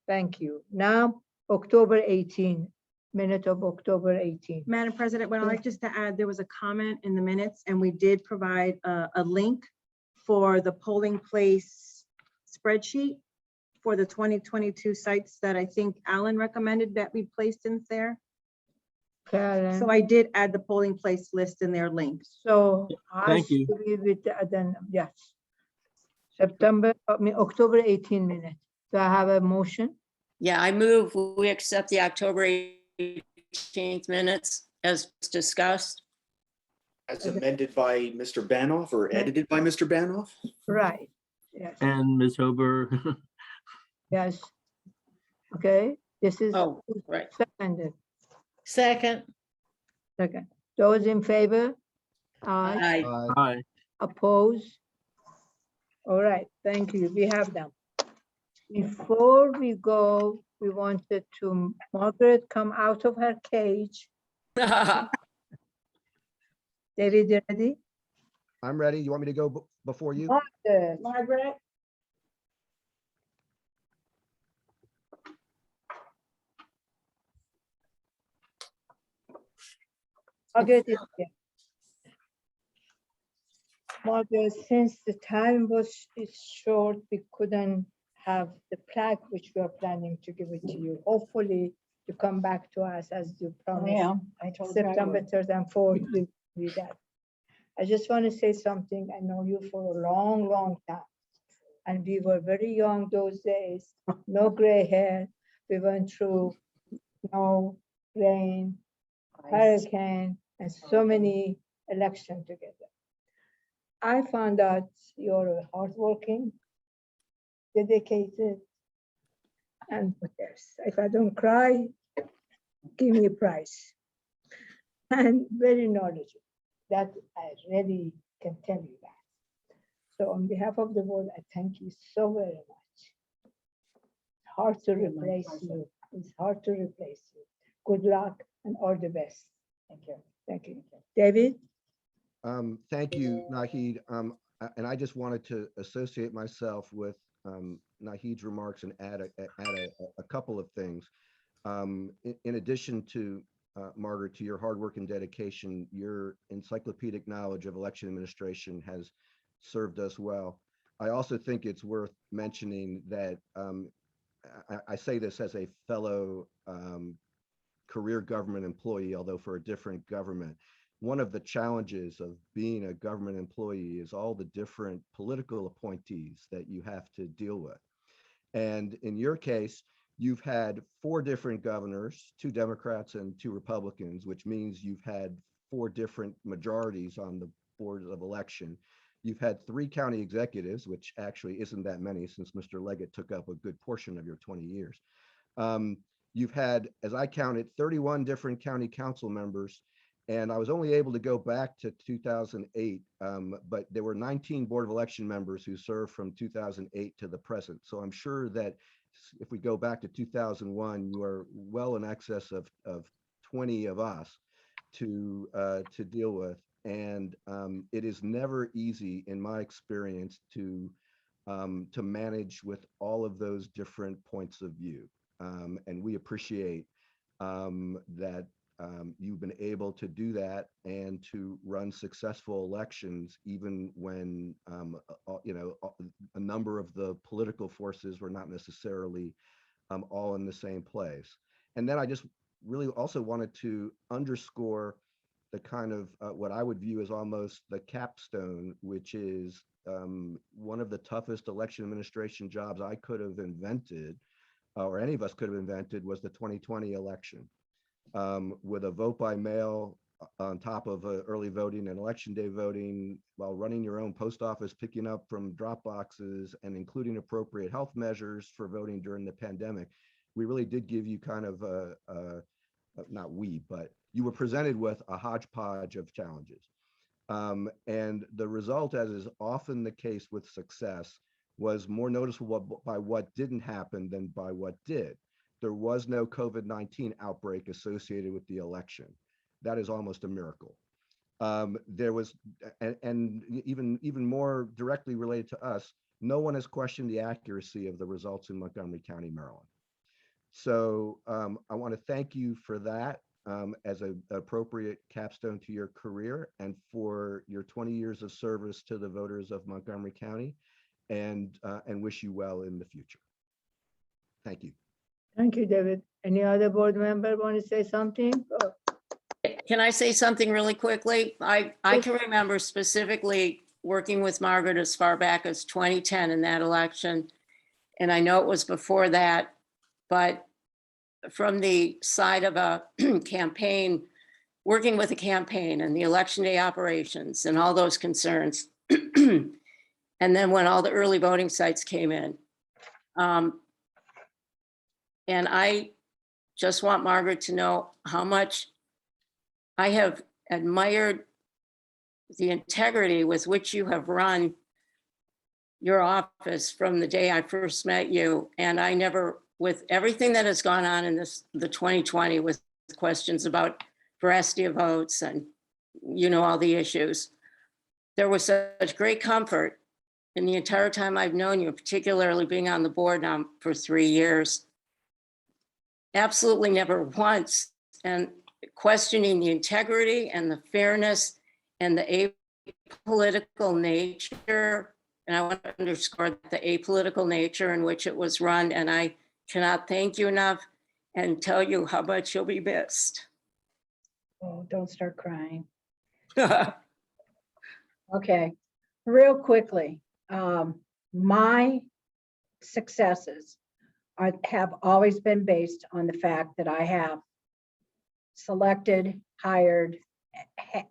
Thank you. Now, October 18, minute of October 18. Madam President, what I'd like just to add, there was a comment in the minutes and we did provide a link for the polling place spreadsheet for the 2022 sites that I think Alan recommended that we placed in there. Karen. So I did add the polling place list in their links. So I Thank you. agree with that, then, yes. October 18 minutes. Do I have a motion? Yeah, I move we accept the October 18th minutes as discussed. As amended by Mr. Banoff or edited by Mr. Banoff? Right, yes, and Ms. Hober, yes. Okay, this is Oh, right. seconded. second, Second. Those in favor? Aye. Aye. aye. Oppose? All right, thank you. We have them. Before we go, we wanted to, Margaret come out of her cage David, you ready? I'm ready. You want me to go before you? Margaret. Margaret? Margaret is here. Margaret, since the time is short, we couldn't have the plaque which we are planning to give it to you. Hopefully, you come back to us as you promised. I told you I September would. 3rd and 4th, we do that. I just want to say something. I know you for a long, long time. And we were very young those days, no gray hair. We went through snow, rain, hurricane, and so many elections together. I found out you're hardworking, dedicated, and what else? If I don't cry, give me a prize. And very knowledgeable. That I really can tell you that. So on behalf of the board, I thank you so very much. It's hard to replace you. It's hard to replace you. Good luck and all the best. Thank you. Thank you. David? Thank you, Nahid. And I just wanted to associate myself with Nahid's remarks and add a couple of things. In addition to Margaret, to your hard work and dedication, your encyclopedic knowledge of election administration has served us well. I also think it's worth mentioning that I say this as a fellow career government employee, although for a different government. One of the challenges of being a government employee is all the different political appointees that you have to deal with. And in your case, you've had 4 different governors, 2 Democrats and 2 Republicans, which means you've had 4 different majorities on the board of election. You've had 3 county executives, which actually isn't that many since Mr. Leggett took up a good portion of your 20 years. You've had, as I counted, 31 different county council members, and I was only able to go back to 2008, but there were 19 Board of Election members who served from 2008 to the present. So I'm sure that if we go back to 2001, you are well in excess of 20 of us to deal with. And it is never easy, in my experience, to manage with all of those different points of view. And we appreciate that you've been able to do that and to run successful elections, even when a number of the political forces were not necessarily all in the same place. And then I just really also wanted to underscore the kind of what I would view as almost the capstone, which is one of the toughest election administration jobs I could have invented, or any of us could have invented, was the 2020 election. With a vote by mail on top of early voting and election day voting, while running your own post office, picking up from Dropboxes, and including appropriate health measures for voting during the pandemic, we really did give you kind of not we, but you were presented with a hodgepodge of challenges. And the result, as is often the case with success, was more noticeable by what didn't happen than by what did. There was no COVID-19 outbreak associated with the election. That is almost a miracle. There was, and even more directly related to us, no one has questioned the accuracy of the results in Montgomery County, Maryland. So I want to thank you for that as an appropriate capstone to your career and for your 20 years of service to the voters of Montgomery County, and wish you well in the future. Thank you. Thank you, David. Any other board member want to say something? Oh, Can I say something really quickly? I can remember specifically working with Margaret as far back as 2010 in that election. And I know it was before that, but from the side of a campaign, working with a campaign and the election day operations and all those concerns. And then when all the early voting sites came in. And I just want Margaret to know how much I have admired the integrity with which you have run your office from the day I first met you. And I never, with everything that has gone on in the 2020 with questions about veracity of votes and you know, all the issues. There was such great comfort in the entire time I've known you, particularly being on the board now for 3 years. Absolutely never once, and questioning the integrity and the fairness and the apolitical nature. And I want to underscore the apolitical nature in which it was run. And I cannot thank you enough and tell you how much you'll be missed. Oh, don't start crying. Okay, real quickly, my successes have always been based on the fact that I have selected, hired,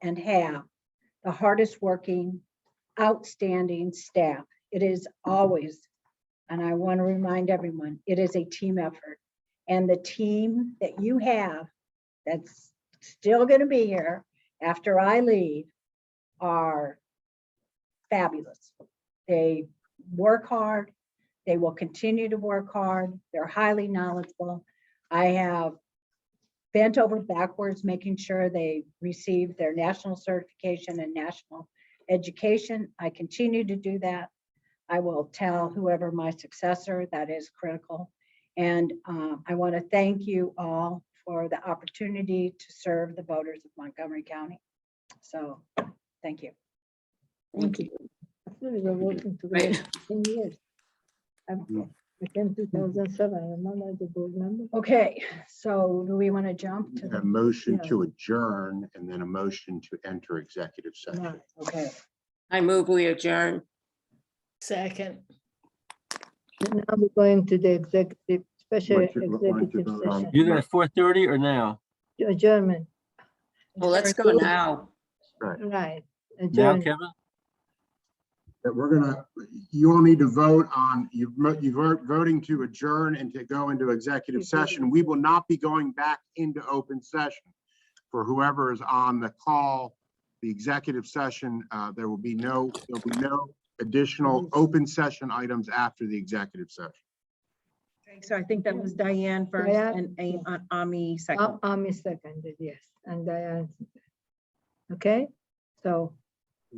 and have the hardest working, outstanding staff. It is always, and I want to remind everyone, it is a team effort. And the team that you have that's still going to be here after I leave are fabulous. They work hard. They will continue to work hard. They're highly knowledgeable. I have bent over backwards, making sure they receive their national certification and national education. I continue to do that. I will tell whoever my successor, that is critical. And I want to thank you all for the opportunity to serve the voters of Montgomery County. So, thank you. Thank you. Actually, we're working together Right. for 10 years. I came 2007, I remember the board member. Okay, so do we want to jump to A the, motion Yeah. to adjourn and then a motion to enter executive session. Right. okay, I move we adjourn. Second, Now we're going to the executive, special Why don't you executive vote on- session. You at 4:30 or now? Adjournment, Well, let's go now. right. Now, Adjourn. Kevin? That we're gonna, you all need to vote on, you're voting to adjourn and to go into executive session. We will not be going back into open session. For whoever is on the call, the executive session, there'll be no additional open session items after the executive session. So I think that was Diane first Diane, and Ami second. Ami seconded, yes, and Diane. Okay, so.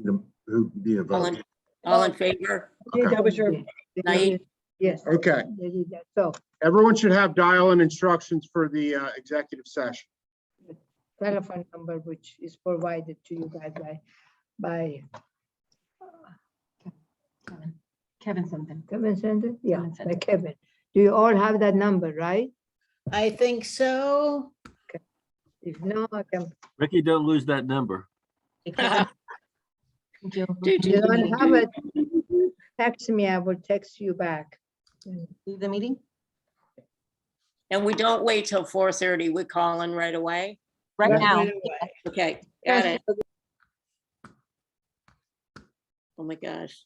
Who be a vote? All in favor? Okay. That was your, Night. Yes. Okay. They did that. So Everyone should have dial-in instructions for the executive session. telephone number, which is provided to you guys by Kevin something. Kevin Center? Yeah, Kevin by Center. Kevin. Do you all have that number, right? I think so. If not, I can, Ricky, don't lose that number. Do, if do, you don't do, have do. it, text me, I will text you back. Leave the meeting? And we don't wait till 4:30. We call in right away. Right Right now. Okay, got it. Oh my gosh.